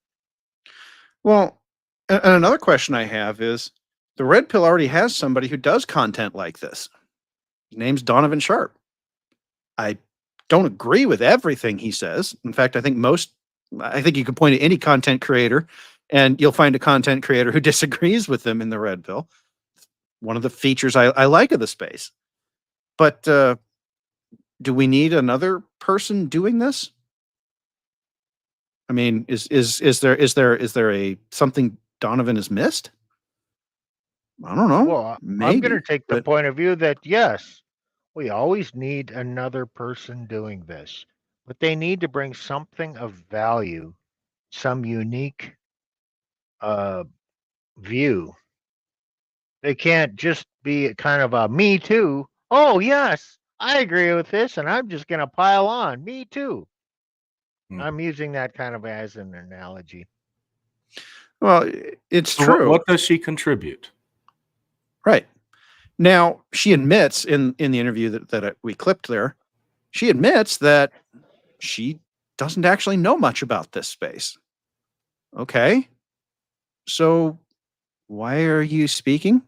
well, and another question I have is, the red pill already has somebody who does content like this. His name's Donovan Sharp. I don't agree with everything he says. In fact, I think you can point to any content creator and you'll find a content creator who disagrees with them in the red pill. One of the features I like of the space. But do we need another person doing this? I mean, is there a something Donovan has missed? I don't know. Well, maybe, I'm going to take the but point of view that yes, we always need another person doing this, but they need to bring something of value, some unique view. They can't just be kind of a me too. Oh, yes, I agree with this, and I'm just going to pile on. Me too. I'm using that kind of as an analogy. Well, it's So true. What does she contribute? Right. Now, she admits in the interview that we clipped there, she admits that she doesn't actually know much about this space. Okay. So why are you speaking?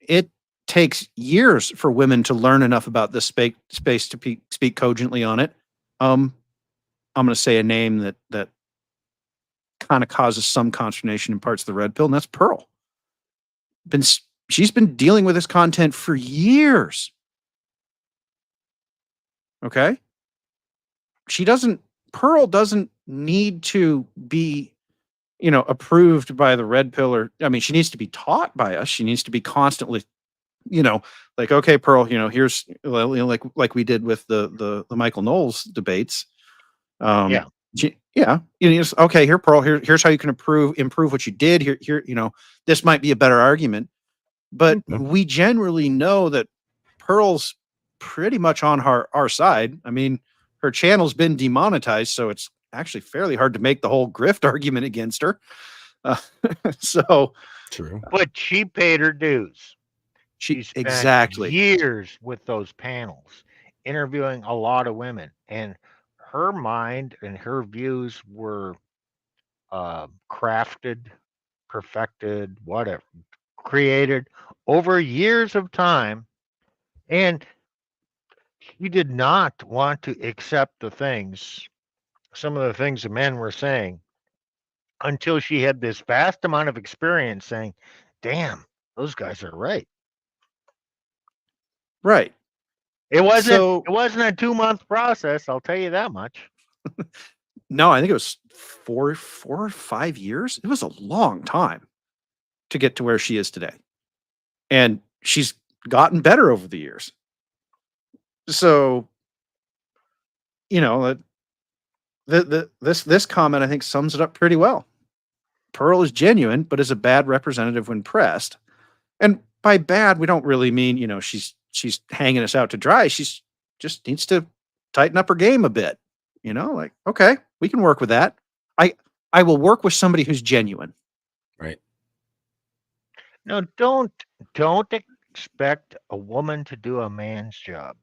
It takes years for women to learn enough about this space to speak cogently on it. I'm going to say a name that kind of causes some consternation in parts of the red pill, and that's Pearl. She's been dealing with this content for years. Okay? Pearl doesn't need to be, approved by the red pill, she needs to be taught by us. She needs to be constantly, like, okay, Pearl, here's like we did with the Michael Knowles debates. Okay, here, Pearl, here's how you can improve what you did. Here, this might be a better argument. But we generally know that Pearl's pretty much on our side. I mean, her channel's been demonetized, so it's actually fairly hard to make the whole grift argument against her. So true. But she paid her dues. She spent years with those panels, interviewing a lot of women, and her mind and her views were crafted, perfected, whatever, created over years of time, and she did not want to accept some of the things the men were saying, until she had this vast amount of experience saying, damn, those guys are right. Right. It So wasn't a 2-month process, I'll tell you that much. no, I think it was 4 or 5 years. It was a long time to get to where she is today. And she's gotten better over the years. So, you know, this comment I think sums it up pretty well. Pearl is genuine, but is a bad representative when pressed. And by bad, we don't really mean, you know, she's hanging us out to dry. She's just needs to tighten up her game a bit. You know, like, okay, we can work with that. I will work with somebody who's genuine. Right. No, don't expect a woman to do a man's job.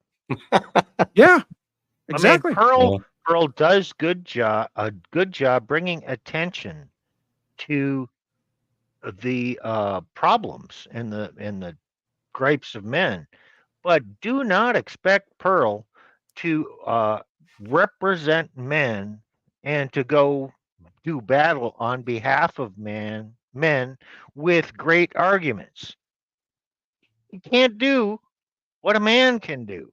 Yeah, I exactly. mean, Pearl does a good job bringing attention to the problems and the gripes of men, but do not expect Pearl to represent men and to go do battle on behalf of men with great arguments. You can't do what a man can do.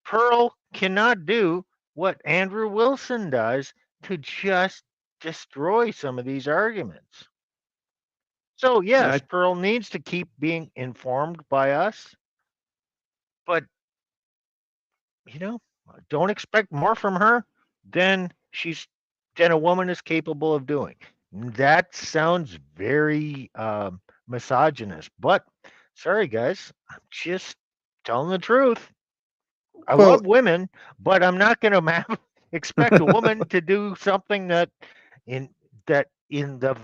Pearl cannot do what Andrew Wilson does to just destroy some of these arguments. So, yes, Pearl needs to keep being informed by us, but, you know, don't expect more from her than a woman is capable of doing. That sounds very misogynist, but sorry, guys, I'm just telling the truth. I Well- love women, but I'm not going to expect a woman to do something that in the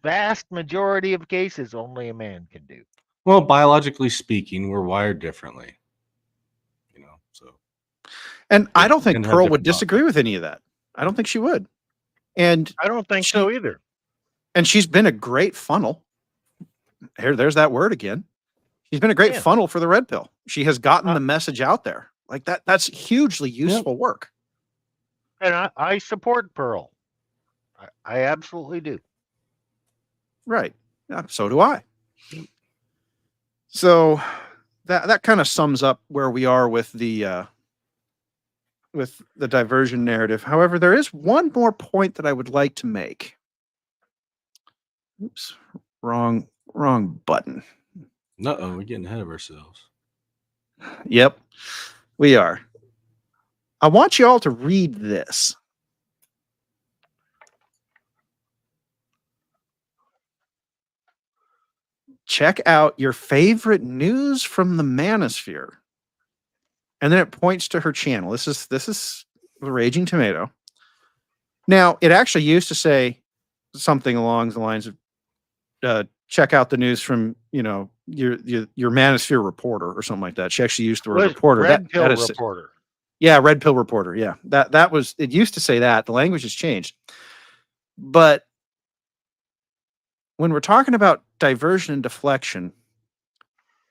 vast majority of cases only a man can do. Well, biologically speaking, we're wired differently. You know, so. And I don't think and have Pearl would different thoughts. disagree with any of that. I don't think she would. And I don't think so either. And she's been a great funnel. There's that word again. She's been a great funnel for the red pill. She has gotten the message out there. Like that's hugely useful work. And I support Pearl. I absolutely do. Right. Yeah, so do I. So that kind of sums up where we are with the diversion narrative. However, there is one more point that I would like to make. Oops, wrong button. Uh-oh, we're getting ahead of ourselves. Yep, we are. I want you all to read this. Check out your favorite news from the manosphere. And then it points to her channel. This is the Raging Tomato. Now, it actually used to say something along the lines of check out the news from, you know, your manosphere reporter or something like that. She actually used the word reporter. Red Pill Reporter. Yeah, Red Pill Reporter. Yeah. That was it used to say that. The language has changed. But when we're talking about diversion and deflection,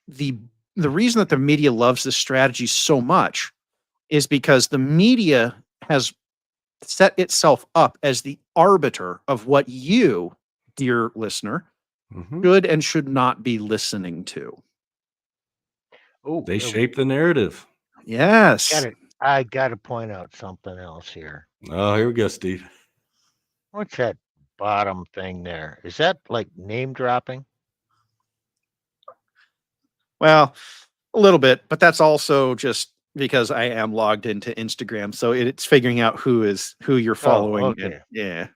the reason that the media loves this strategy so much is because the media has set itself up as the arbiter of what you, dear listener, should and should not be listening to. Oh, They shape the narrative. Yes. I got to point out something else here. Oh, here we go, Steve. What's that bottom thing there? Is that like name dropping? Well, a little bit, but that's also just because I am logged into Instagram, so it's figuring out who you're following. Okay. Yeah.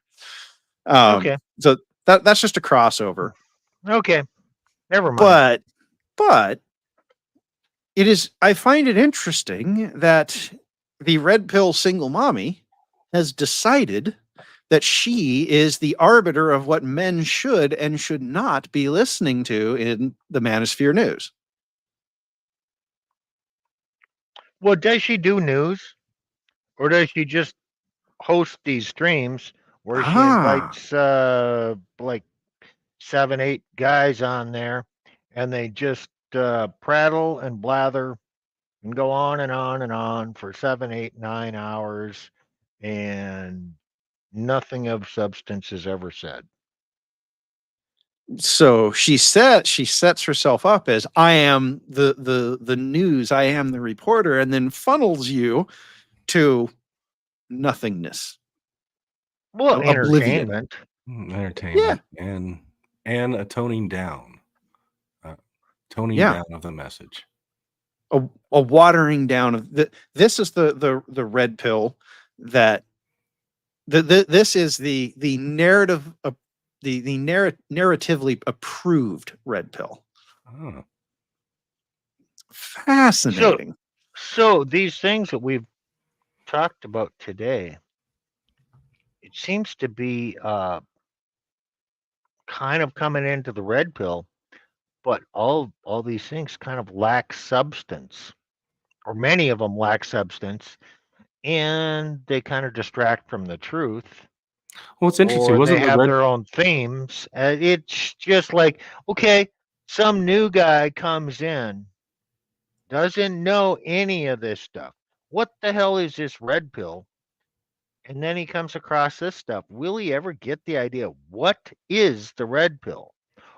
Okay. So that's just a crossover. Okay. Never mind. But it is. I find it interesting that the red pill single mommy has decided that she is the arbiter of what men should and should not be listening to in the manosphere news. Well, does she do news, or does she just host these streams where she invites like 7, 8 guys on there, and they just prattle and blather and go on and on and on for 7, 8, 9 hours, and nothing of substance is ever said? So she sets herself up as I am the news, I am the reporter, and then funnels you to nothingness, Well, oblivion. entertainment. Entertainment and a toning down, toning Yeah. down of the message. A watering down of this is the red pill that this is the narrative the narratively approved red pill. Oh. Fascinating. So these things that we've talked about today, it seems to be kind of coming into the red pill, but all these things kind of lack substance, or many of them lack substance, and they kind of distract from the truth. Well, it's interesting. Or they Wasn't the have red their own themes. It's just like, okay, some new guy comes in, doesn't know any of this stuff. What the hell is this red pill? And then he comes across this stuff. Will he ever get the idea? What is the red pill?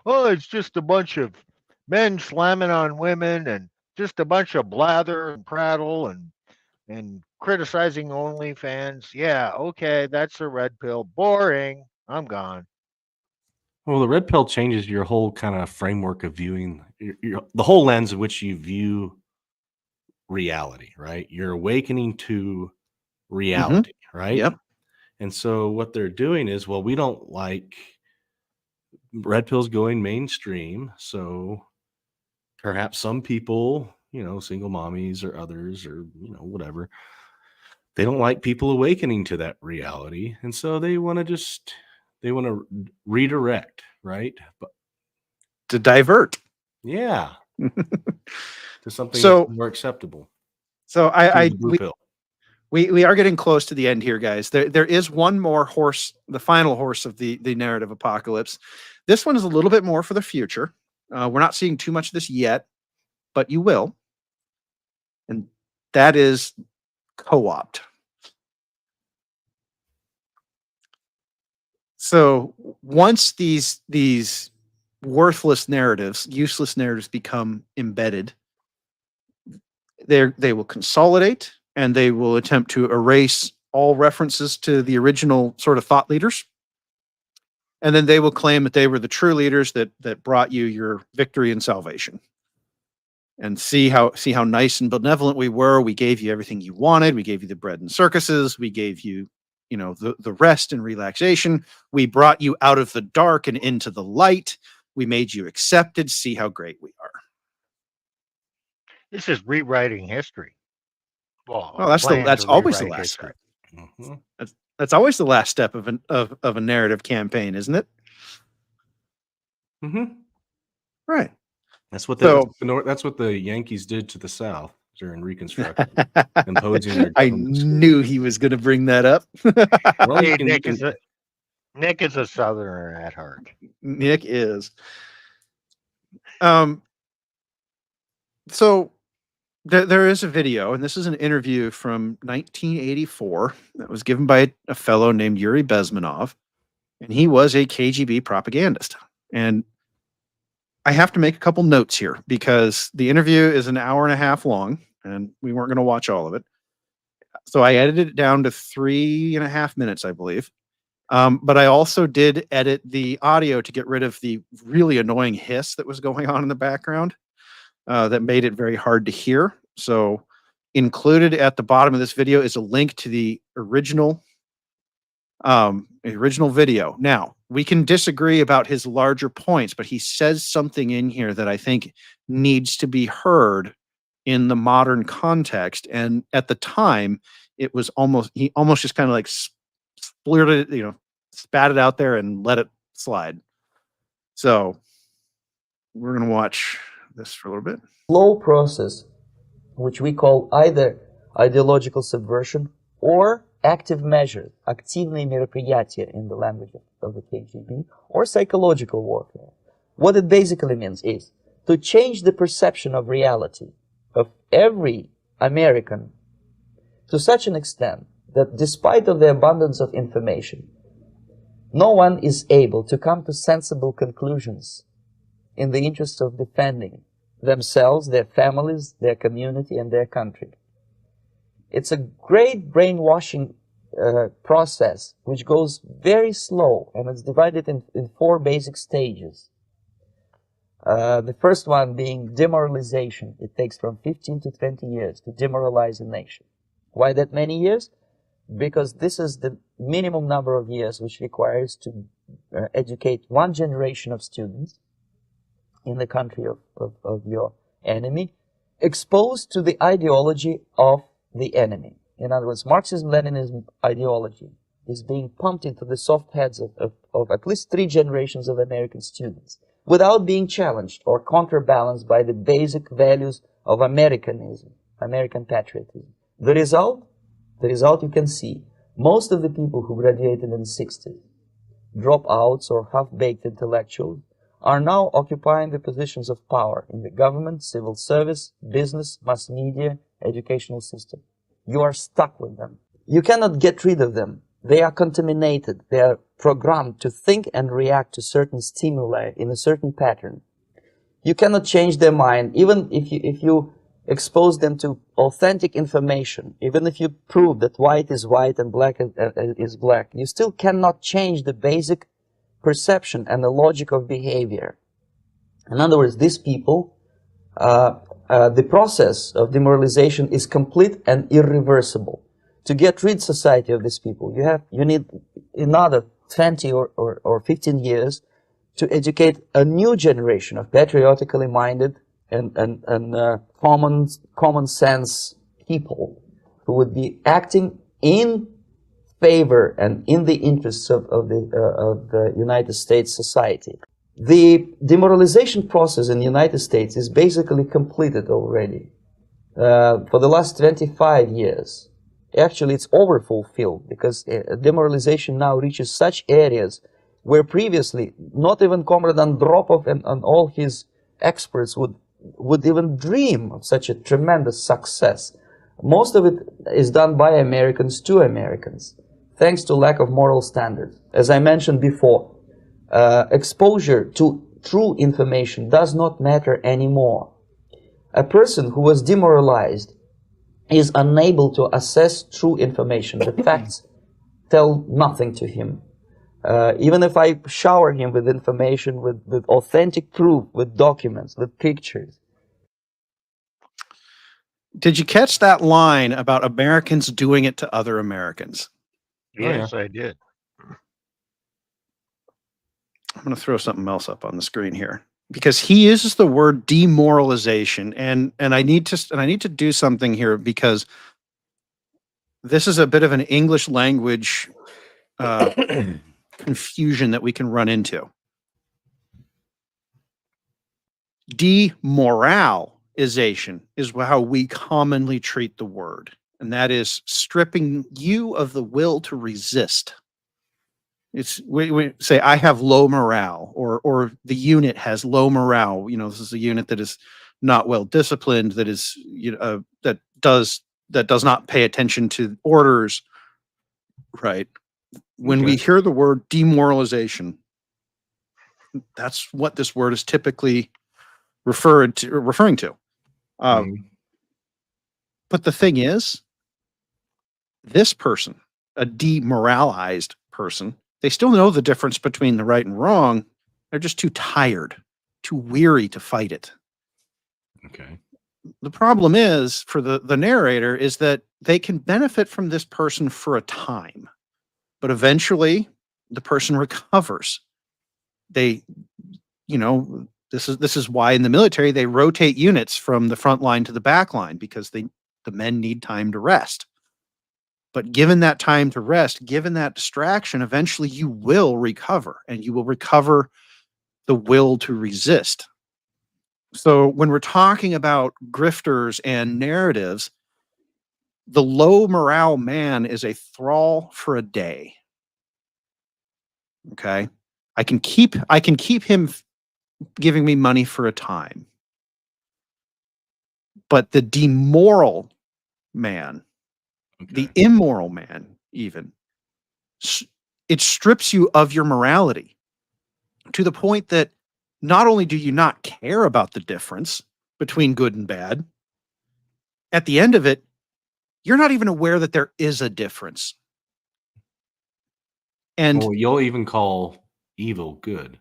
Oh, it's just a bunch of men slamming on women and just a bunch of blather and prattle and criticizing OnlyFans. Yeah, okay, that's the red pill. Boring. I'm gone. Well, the red pill changes your whole kind of framework of viewing the whole lens in which you view reality, right? You're awakening to reality, right? Yep. And so what they're doing is, well, we don't like red pills going mainstream, so perhaps some people, single mommies or others or whatever, they don't like people awakening to that reality, and so they want to redirect, right? But To divert. yeah, to something So- that's more acceptable. So The blue pill. we are getting close to the end here, guys. There is one more horse, the final horse of the narrative apocalypse. This one is a little bit more for the future. We're not seeing too much of this yet, but you will. And that is co-opt. So once these worthless narratives, useless narratives become embedded, they will consolidate and they will attempt to erase all references to the original sort of thought leaders. And then they will claim that they were the true leaders that brought you your victory and salvation. And see how nice and benevolent we were. We gave you everything you wanted. We gave you the bread and circuses. We gave you, the rest and relaxation. We brought you out of the dark and into the light. We made you accepted. See how great we are. This is rewriting history. Well, that's always the last step. Mhm. That's always the last step of a narrative campaign, isn't it? Mhm. Right. That's what So- that's what the Yankees did to the South during Reconstruction, imposing their I government school. knew he was going to bring that up. Well, Hey, you can- Nick is a Southerner at heart. Nick is. So there is a video, and this is an interview from 1984 that was given by a fellow named Yuri Bezmenov, and he was a KGB propagandist. And I have to make a couple notes here because the interview is an hour and a half long, and we weren't going to watch all of it. So I edited it down to 3.5 minutes, I believe. But I also did edit the audio to get rid of the really annoying hiss that was going on in the background that made it very hard to hear. So included at the bottom of this video is a link to the original video. Now, we can disagree about his larger points, but he says something in here that I think needs to be heard in the modern context. And at the time, it was he almost just kind of like splurted it, spat it out there and let it slide. So we're going to watch this for a little bit. Slow process, which we call either ideological subversion or active measure, активные мероприятия in the language of the KGB, or psychological warfare. What it basically means is to change the perception of reality of every American to such an extent that despite of the abundance of information, No one is able to come to sensible conclusions in the interest of defending themselves, their families, their community, and their country. It's a great brainwashing process which goes very slow, and it's divided in 4 basic stages. The first one being demoralization. It takes from 15 to 20 years to demoralize a nation. Why that many years? Because this is the minimum number of years which requires to educate one generation of students in the country of your enemy, exposed to the ideology of the enemy. In other words, Marxism-Leninism ideology is being pumped into the soft heads of at least 3 generations of American students without being challenged or counterbalanced by the basic values of Americanism, American patriotism. The result you can see. Most of the people who graduated in the 60s, dropouts or half-baked intellectuals, are now occupying the positions of power in the government, civil service, business, mass media, educational system. You are stuck with them. You cannot get rid of them. They are contaminated. They are programmed to think and react to certain stimuli in a certain pattern. You cannot change their mind, even if you expose them to authentic information, even if you prove that white is white and black is black, you still cannot change the basic perception and the logic of behavior. In other words, these people, the process of demoralization is complete and irreversible. To get rid of society of these people, you need another 20 or 15 years to educate a new generation of patriotically minded and common sense people who would be acting in favor and in the interests of the United States society. The demoralization process in the United States is basically completed already. For the last 25 years, actually it's overfulfilled, because demoralization now reaches such areas where previously not even Comrade Andropov and all his experts would even dream of such a tremendous success. Most of it is done by Americans to Americans, thanks to lack of moral standards. As I mentioned before, exposure to true information does not matter anymore. A person who was demoralized is unable to assess true information. The facts tell nothing to him. Even if I shower him with information, with authentic proof, with documents, with pictures. Did you catch that line about Americans doing it to other Americans? Yes, I did. I'm going to throw something else up on the screen here, because he uses the word demoralization, and I need to do something here, because this is a bit of an English language confusion that we can run into. Demoralization is how we commonly treat the word, and that is stripping you of the will to resist. It's we say I have low morale, or the unit has low morale. You know, this is a unit that is not well disciplined, that is that does not pay attention to orders. Right. When we hear the word demoralization, that's what this word is typically referring to. But the thing is, this person, a demoralized person, they still know the difference between the right and wrong. They're just too tired, too weary to fight it. Okay. The problem is, for the narrator, is that they can benefit from this person for a time, but eventually the person recovers. This is why in the military they rotate units from the front line to the back line, because the men need time to rest. But given that time to rest, given that distraction, eventually you will recover, and you will recover the will to resist. So when we're talking about grifters and narratives, the low morale man is a thrall for a day. Okay? I can keep him giving me money for a time. But the demoral man, the immoral man even, it strips you of your morality to the point that not only do you not care about the difference between good and bad, at the end of it, you're not even aware that there is a difference. And Well, you'll even call evil good.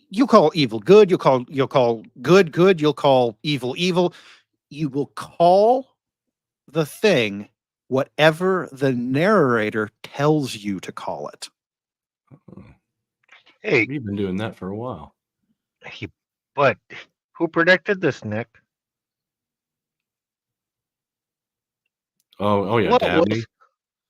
you call evil good, you'll call good good, you'll call evil evil. You will call the thing whatever the narrator tells you to call it. Hey, We've been doing that for a while. but who predicted this, Nick? Oh yeah, What Dabney. was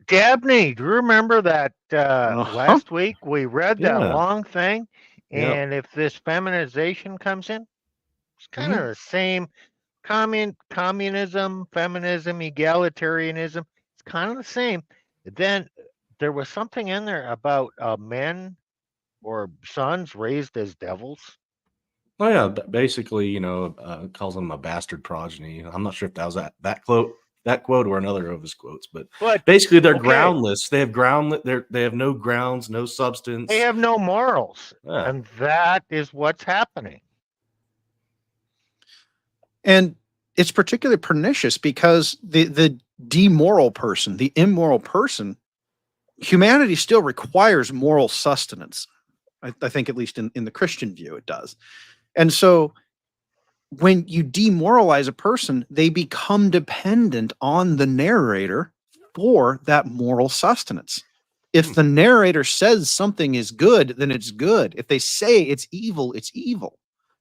Dabney? Do you remember that last week we read that Yeah. long thing? Yep. And if this feminization comes in, it's kind Mhm. of the same communism, feminism, egalitarianism. It's kind of the same. Then there was something in there about men or sons raised as devils. Oh yeah, basically, calls them a bastard progeny. I'm not sure if that was that quote or another of his quotes, but basically they're okay. groundless. They have they have no grounds, no substance. They have no morals, Yeah. and that is what's happening. And it's particularly pernicious because the demoral person, the immoral person, humanity still requires moral sustenance. I think at least in the Christian view, it does. And so when you demoralize a person, they become dependent on the narrator for that moral sustenance. If the narrator says something is good, then it's good. If they say it's evil, it's evil.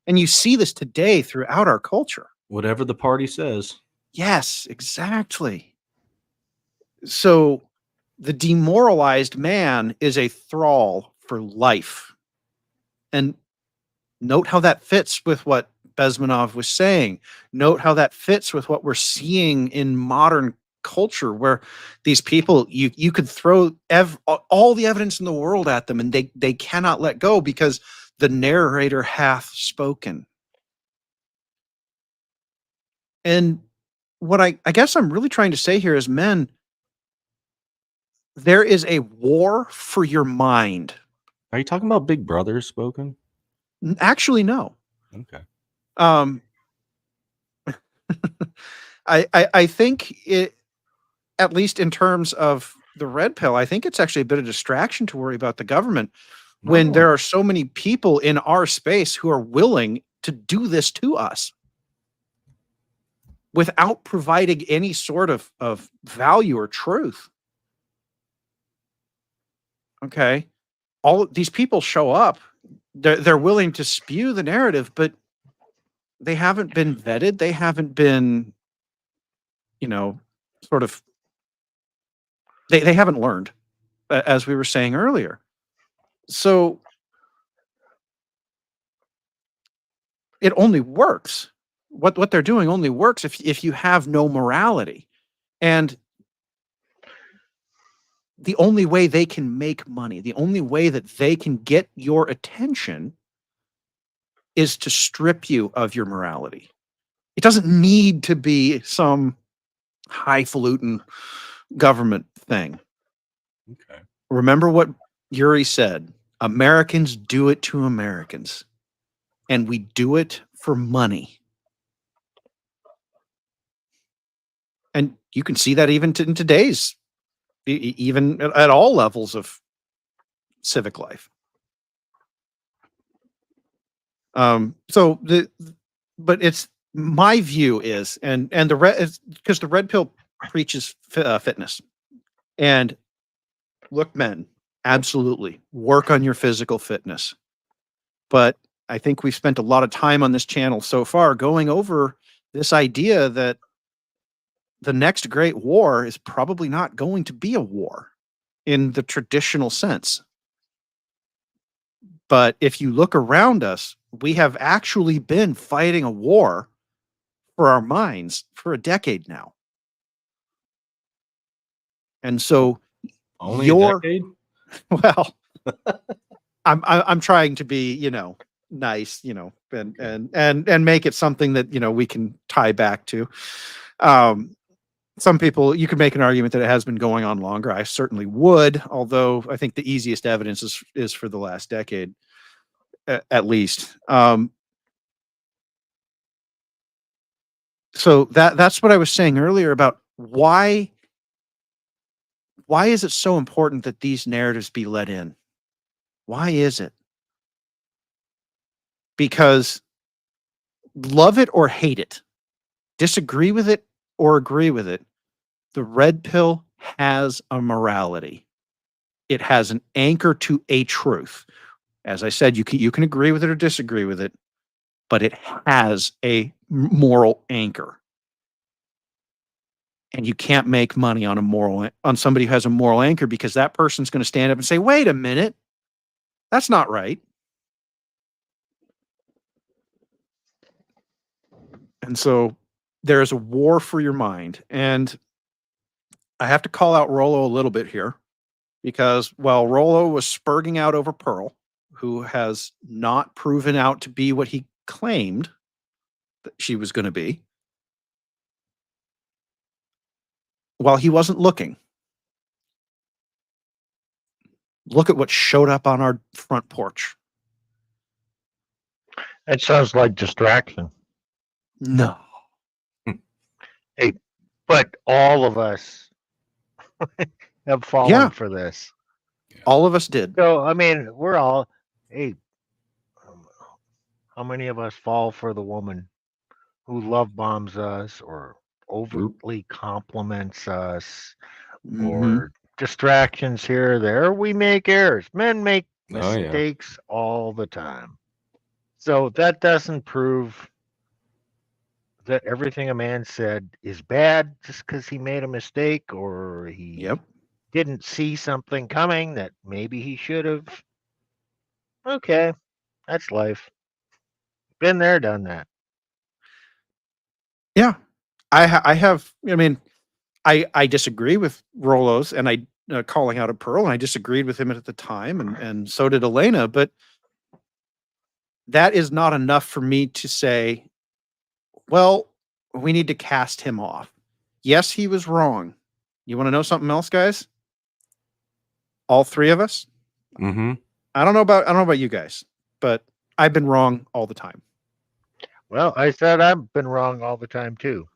And you see this today throughout our culture. Whatever the party says. Yes, exactly. So the demoralized man is a thrall for life. And note how that fits with what Bezmenov was saying. Note how that fits with what we're seeing in modern culture, where these people, you could throw all the evidence in the world at them and they cannot let go because the narrator hath spoken. And what I guess I'm really trying to say here is, men, there is a war for your mind. Are you talking about Big Brother spoken? Actually, no. Okay. I think it, at least in terms of the red pill, I think it's actually a bit of distraction to worry about the government when there are so many people in our space who are willing to do this to us without providing any sort of value or truth. Okay. All these people show up, they're willing to spew the narrative, but they haven't been vetted. They haven't been, sort of, they haven't learned, as we were saying earlier. So it only works. What they're doing only works if you have no morality. And the only way they can make money, the only way that they can get your attention is to strip you of your morality. It doesn't need to be some highfalutin government thing. Okay. Remember what Yuri said, Americans do it to Americans, and we do it for money. And you can see that even in today's, even at all levels of civic life. But it's my view is, and the red, because the red pill preaches fitness. And look, men, absolutely work on your physical fitness. But I think we've spent a lot of time on this channel so far going over this idea that the next great war is probably not going to be a war in the traditional sense. But if you look around us, we have actually been fighting a war for our minds for a decade now. And so only a decade? Well, I'm trying to be, nice, and make it something that, we can tie back to. Some people, you could make an argument that it has been going on longer. I certainly would, although I think the easiest evidence is for the last decade, at least. So that's what I was saying earlier about why is it so important that these narratives be let in? Why is it? Because love it or hate it, disagree with it or agree with it, the red pill has a morality. It has an anchor to a truth. As I said, you can agree with it or disagree with it, but it has a moral anchor. And you can't make money on on somebody who has a moral anchor, because that person's going to stand up and say, "Wait a minute, that's not right." And so there is a war for your mind. And I have to call out Rollo a little bit here, because while Rollo was spurging out over Pearl, who has not proven out to be what he claimed that she was going to be, while he wasn't looking, look at what showed up on our front porch. That sounds like distraction. No. Hey, but all of us have fallen Yeah. for this. All of us did. So, I mean, we're all, hey, how many of us fall for the woman who love bombs us or overtly compliments us or distractions here or there? We make errors. Men make Oh, yeah. mistakes all the time. So that doesn't prove that everything a man said is bad just because he made a mistake or he didn't see something coming that maybe he should have. Okay, that's life. Been there, done that. Yeah. I have, I mean, I disagree with Rollo's and I calling out a Pearl, and I disagreed with him at the time, and so did Elena, but that is not enough for me to say, well, we need to cast him off. Yes, he was wrong. You want to know something else, guys? All three of us? Mm-hmm. I don't know about you guys, but I've been wrong all the time. Well, I said I've been wrong all the time too.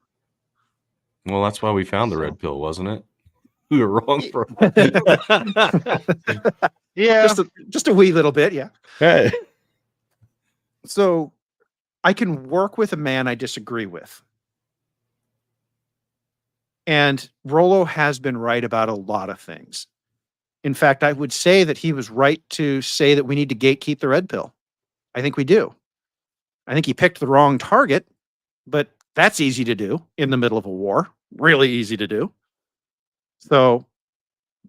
Well, that's why we found the red pill, wasn't it? We were wrong for yeah, just a wee little bit, yeah. Hey. So I can work with a man I disagree with. And Rollo has been right about a lot of things. In fact, I would say that he was right to say that we need to gatekeep the red pill. I think we do. I think he picked the wrong target, but that's easy to do in the middle of a war. Really easy to do. So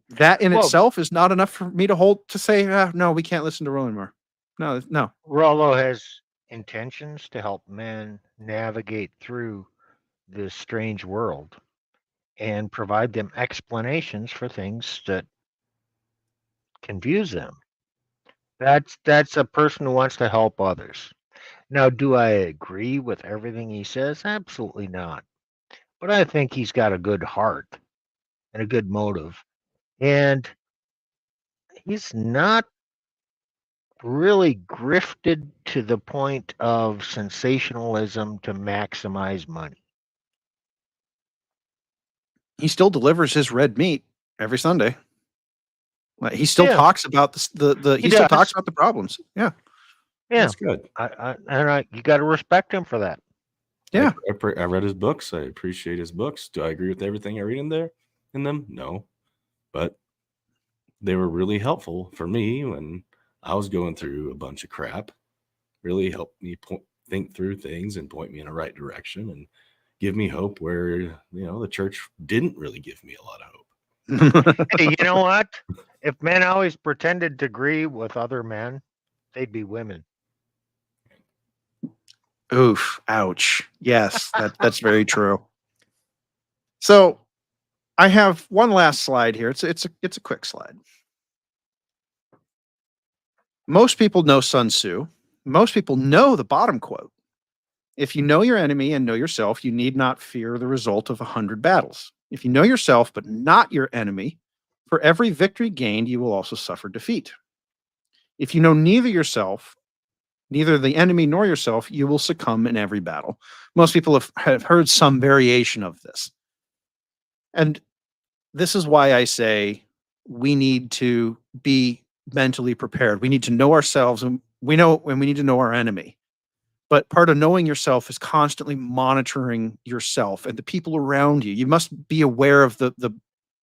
that in itself is not enough for me to say, no, we can't listen to Rollo anymore. No. Rollo has intentions to help men navigate through this strange world and provide them explanations for things that confuse them. That's a person who wants to help others. Now, do I agree with everything he says? Absolutely not. But I think he's got a good heart and a good motive. And he's not really grifted to the point of sensationalism to maximize money. He still delivers his red meat every Sunday. He still talks about he still talks about the problems. Yeah. Yeah, that's good. You got to respect him for that. Yeah, I read his books. I appreciate his books. Do I agree with everything I read in them? No, but they were really helpful for me when I was going through a bunch of crap. Really helped me think through things and point me in the right direction and give me hope where the church didn't really give me a lot of hope. Hey, you know what? If men always pretended to agree with other men, they'd be women. Oof, ouch. Yes, that's very true. So I have one last slide here. It's a quick slide. Most people know Sun Tzu. Most people know the bottom quote. If you know your enemy and know yourself, you need not fear the result of 100 battles. If you know yourself but not your enemy, for every victory gained, you will also suffer defeat. If you know neither yourself, neither the enemy nor yourself, you will succumb in every battle. Most people have heard some variation of this. And this is why I say we need to be mentally prepared. We need to know ourselves, and we need to know our enemy. But part of knowing yourself is constantly monitoring yourself and the people around you. You must be aware of the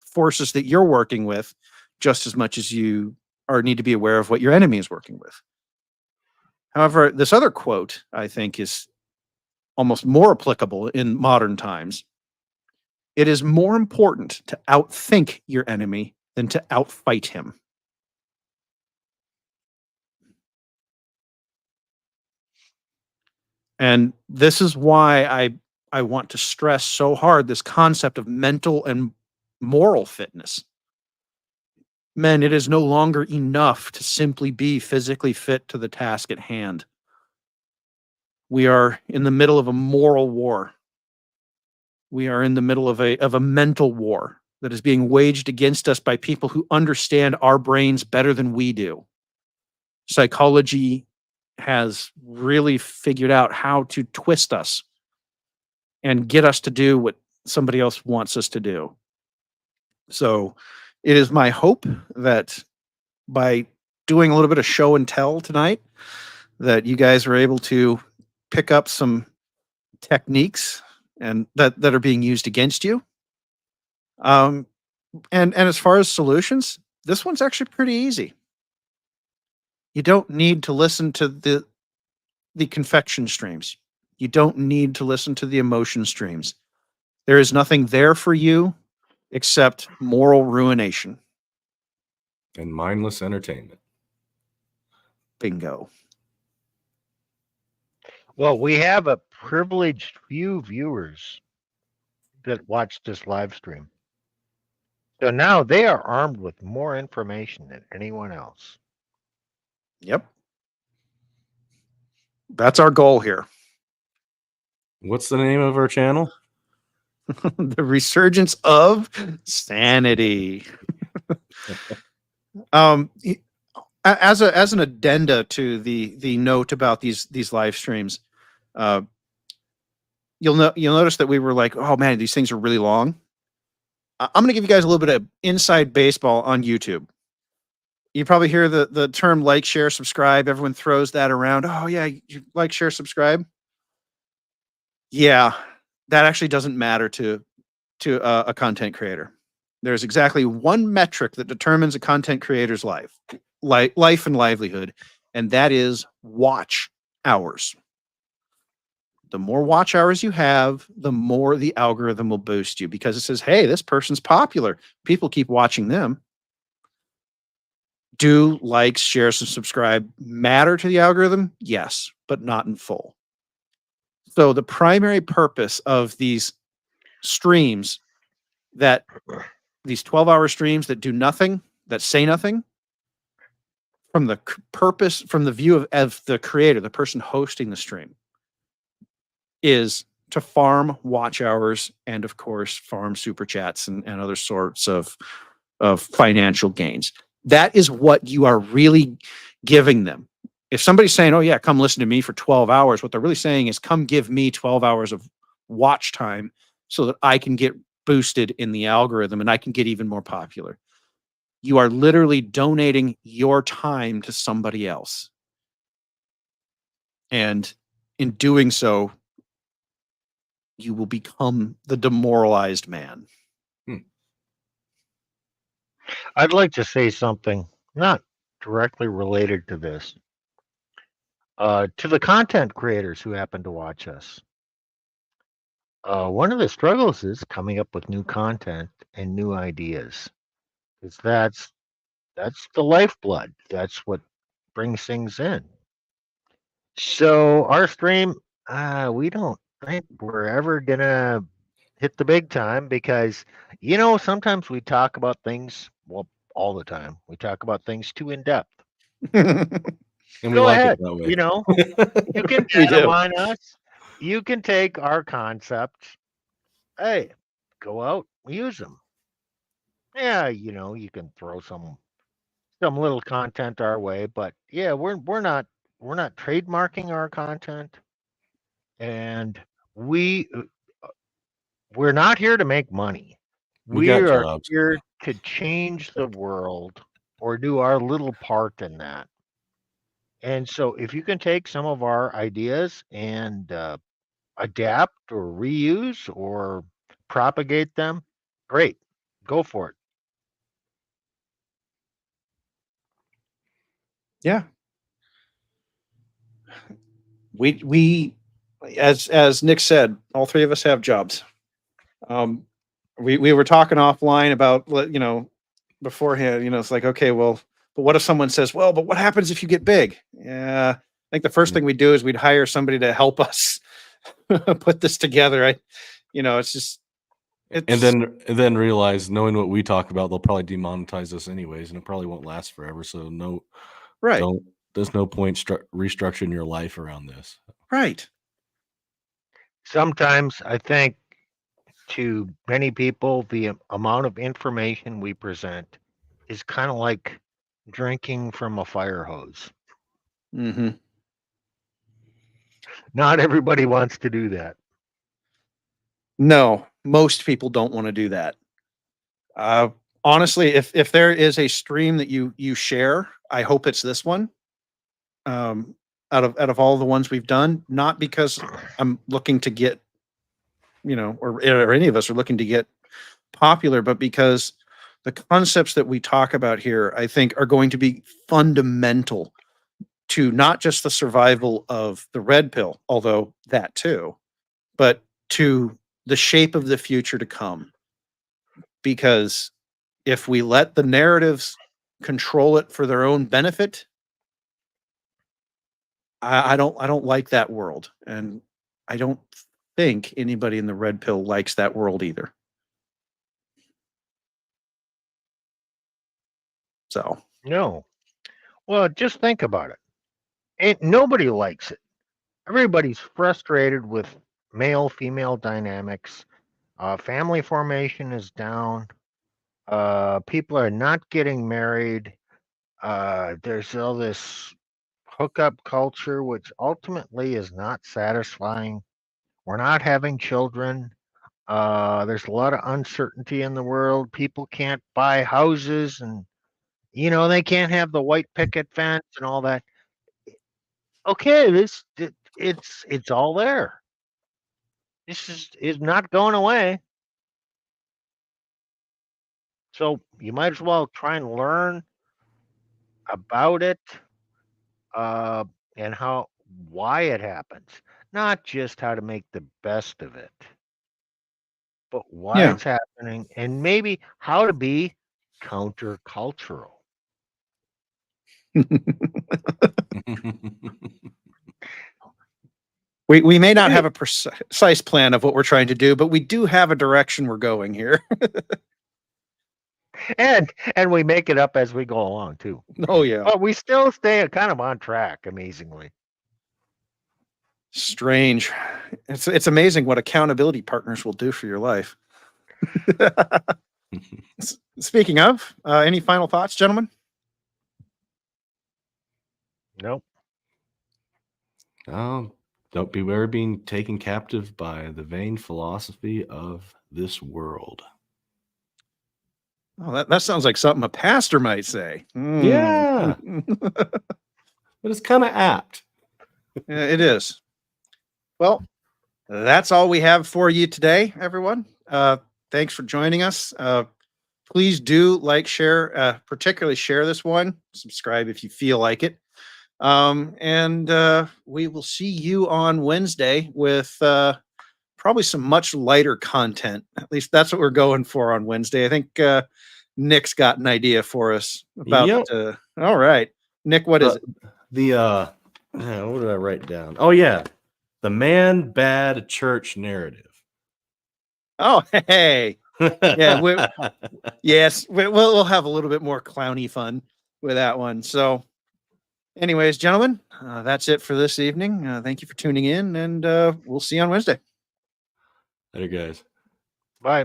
forces that you're working with just as much as you need to be aware of what your enemy is working with. However, this other quote, I think, is almost more applicable in modern times. It is more important to outthink your enemy than to outfight him. And this is why I want to stress so hard this concept of mental and moral fitness. Men, it is no longer enough to simply be physically fit to the task at hand. We are in the middle of a moral war. We are in the middle of a mental war that is being waged against us by people who understand our brains better than we do. Psychology has really figured out how to twist us and get us to do what somebody else wants us to do. So it is my hope that by doing a little bit of show and tell tonight, that you guys are able to pick up some techniques and that are being used against you. And as far as solutions, this one's actually pretty easy. You don't need to listen to the confection streams. You don't need to listen to the emotion streams. There is nothing there for you except moral ruination. And mindless entertainment. Bingo. Well, we have a privileged few viewers that watch this live stream. So now they are armed with more information than anyone else. Yep. That's our goal here. What's the name of our channel? The Resurgence of Sanity. As an addenda to the note about these live streams, you'll notice that we were like, oh man, these things are really long. I'm going to give you guys a little bit of inside baseball on YouTube. You probably hear the term like, share, subscribe. Everyone throws that around. Oh yeah, you like, share, subscribe. Yeah, that actually doesn't matter to a content creator. There's exactly one metric that determines a content creator's life and livelihood, and that is watch hours. The more watch hours you have, the more the algorithm will boost you because it says, hey, this person's popular. People keep watching them. Do likes, shares, and subscribe matter to the algorithm? Yes, but not in full. So the primary purpose of these streams, these 12-hour streams that do nothing, that say nothing, from the view of the creator, the person hosting the stream, is to farm watch hours and, of course, farm super chats and other sorts of financial gains. That is what you are really giving them. If somebody's saying, oh yeah, come listen to me for 12 hours, what they're really saying is come give me 12 hours of watch time so that I can get boosted in the algorithm and I can get even more popular. You are literally donating your time to somebody else. And in doing so, you will become the demoralized man. I'd like to say something not directly related to this. To the content creators who happen to watch us, one of the struggles is coming up with new content and new ideas. Because that's the lifeblood. That's what brings things in. So our stream, we don't think we're ever gonna hit the big time because sometimes we talk about things, well, all the time. We talk about things too in depth. And we Go like ahead. it that way. You can We do. mine us. You can take our concepts. Hey, go out, use them. Yeah, you can throw some little content our way, but yeah, we're not trademarking our content, and we we're not here to make money. We We got are jobs. here to change the world or do our little part in that. And so, if you can take some of our ideas and adapt or reuse or propagate them, great, go for it. Yeah. We as Nick said, all three of us have jobs. We were talking offline about beforehand. It's like, okay, well, but what if someone says, well, but what happens if you get big? Yeah, I think the first thing we'd do is we'd hire somebody to help us put this together. It's just And then realize, knowing what we talk about, they'll probably demonetize us anyways, and it probably won't last forever. So right. There's no point restructuring your life around this. Right. Sometimes I think to many people, the amount of information we present is kind of like drinking from a fire hose. Mm-hmm. Not everybody wants to do that. No, most people don't want to do that. Honestly, if there is a stream that you share, I hope it's this one. Out of all the ones we've done, not because I'm looking to get, or any of us are looking to get popular, but because the concepts that we talk about here, I think, are going to be fundamental to not just the survival of the red pill, although that too, but to the shape of the future to come. Because if we let the narratives control it for their own benefit, I don't like that world, and I don't think anybody in the red pill likes that world either. So No. Well, just think about it. Nobody likes it. Everybody's frustrated with male-female dynamics. Family formation is down. People are not getting married. There's all this hookup culture, which ultimately is not satisfying. We're not having children. There's a lot of uncertainty in the world. People can't buy houses, and they can't have the white picket fence and all that. Okay, it's all there. This is not going away. So you might as well try and learn about it, and why it happens, not just how to make the best of it, but why it's happening, and maybe how to be countercultural. we may not have a precise plan of what we're trying to do, but we do have a direction we're going here. and we make it up as we go along too. Oh yeah. But we still stay kind of on track, amazingly. Strange. It's amazing what accountability partners will do for your life. Speaking of, any final thoughts, gentlemen? Nope. Don't beware being taken captive by the vain philosophy of this world. Oh, that sounds like something a pastor might say. Yeah. But it's kind of apt. Yeah, it is. Well, that's all we have for you today, everyone. Thanks for joining us. Please do like, share, particularly share this one. Subscribe if you feel like it. And we will see you on Wednesday with probably some much lighter content. At least that's what we're going for on Wednesday. I think Nick's got an idea for us about. Yep. All right, Nick, what is it? What did I write down? Oh yeah, the man bad church narrative. Oh hey, yeah, yes, we'll have a little bit more clowny fun with that one. So. Anyways, gentlemen, that's it for this evening. Thank you for tuning in, and we'll see you on Wednesday. Later, guys. Bye.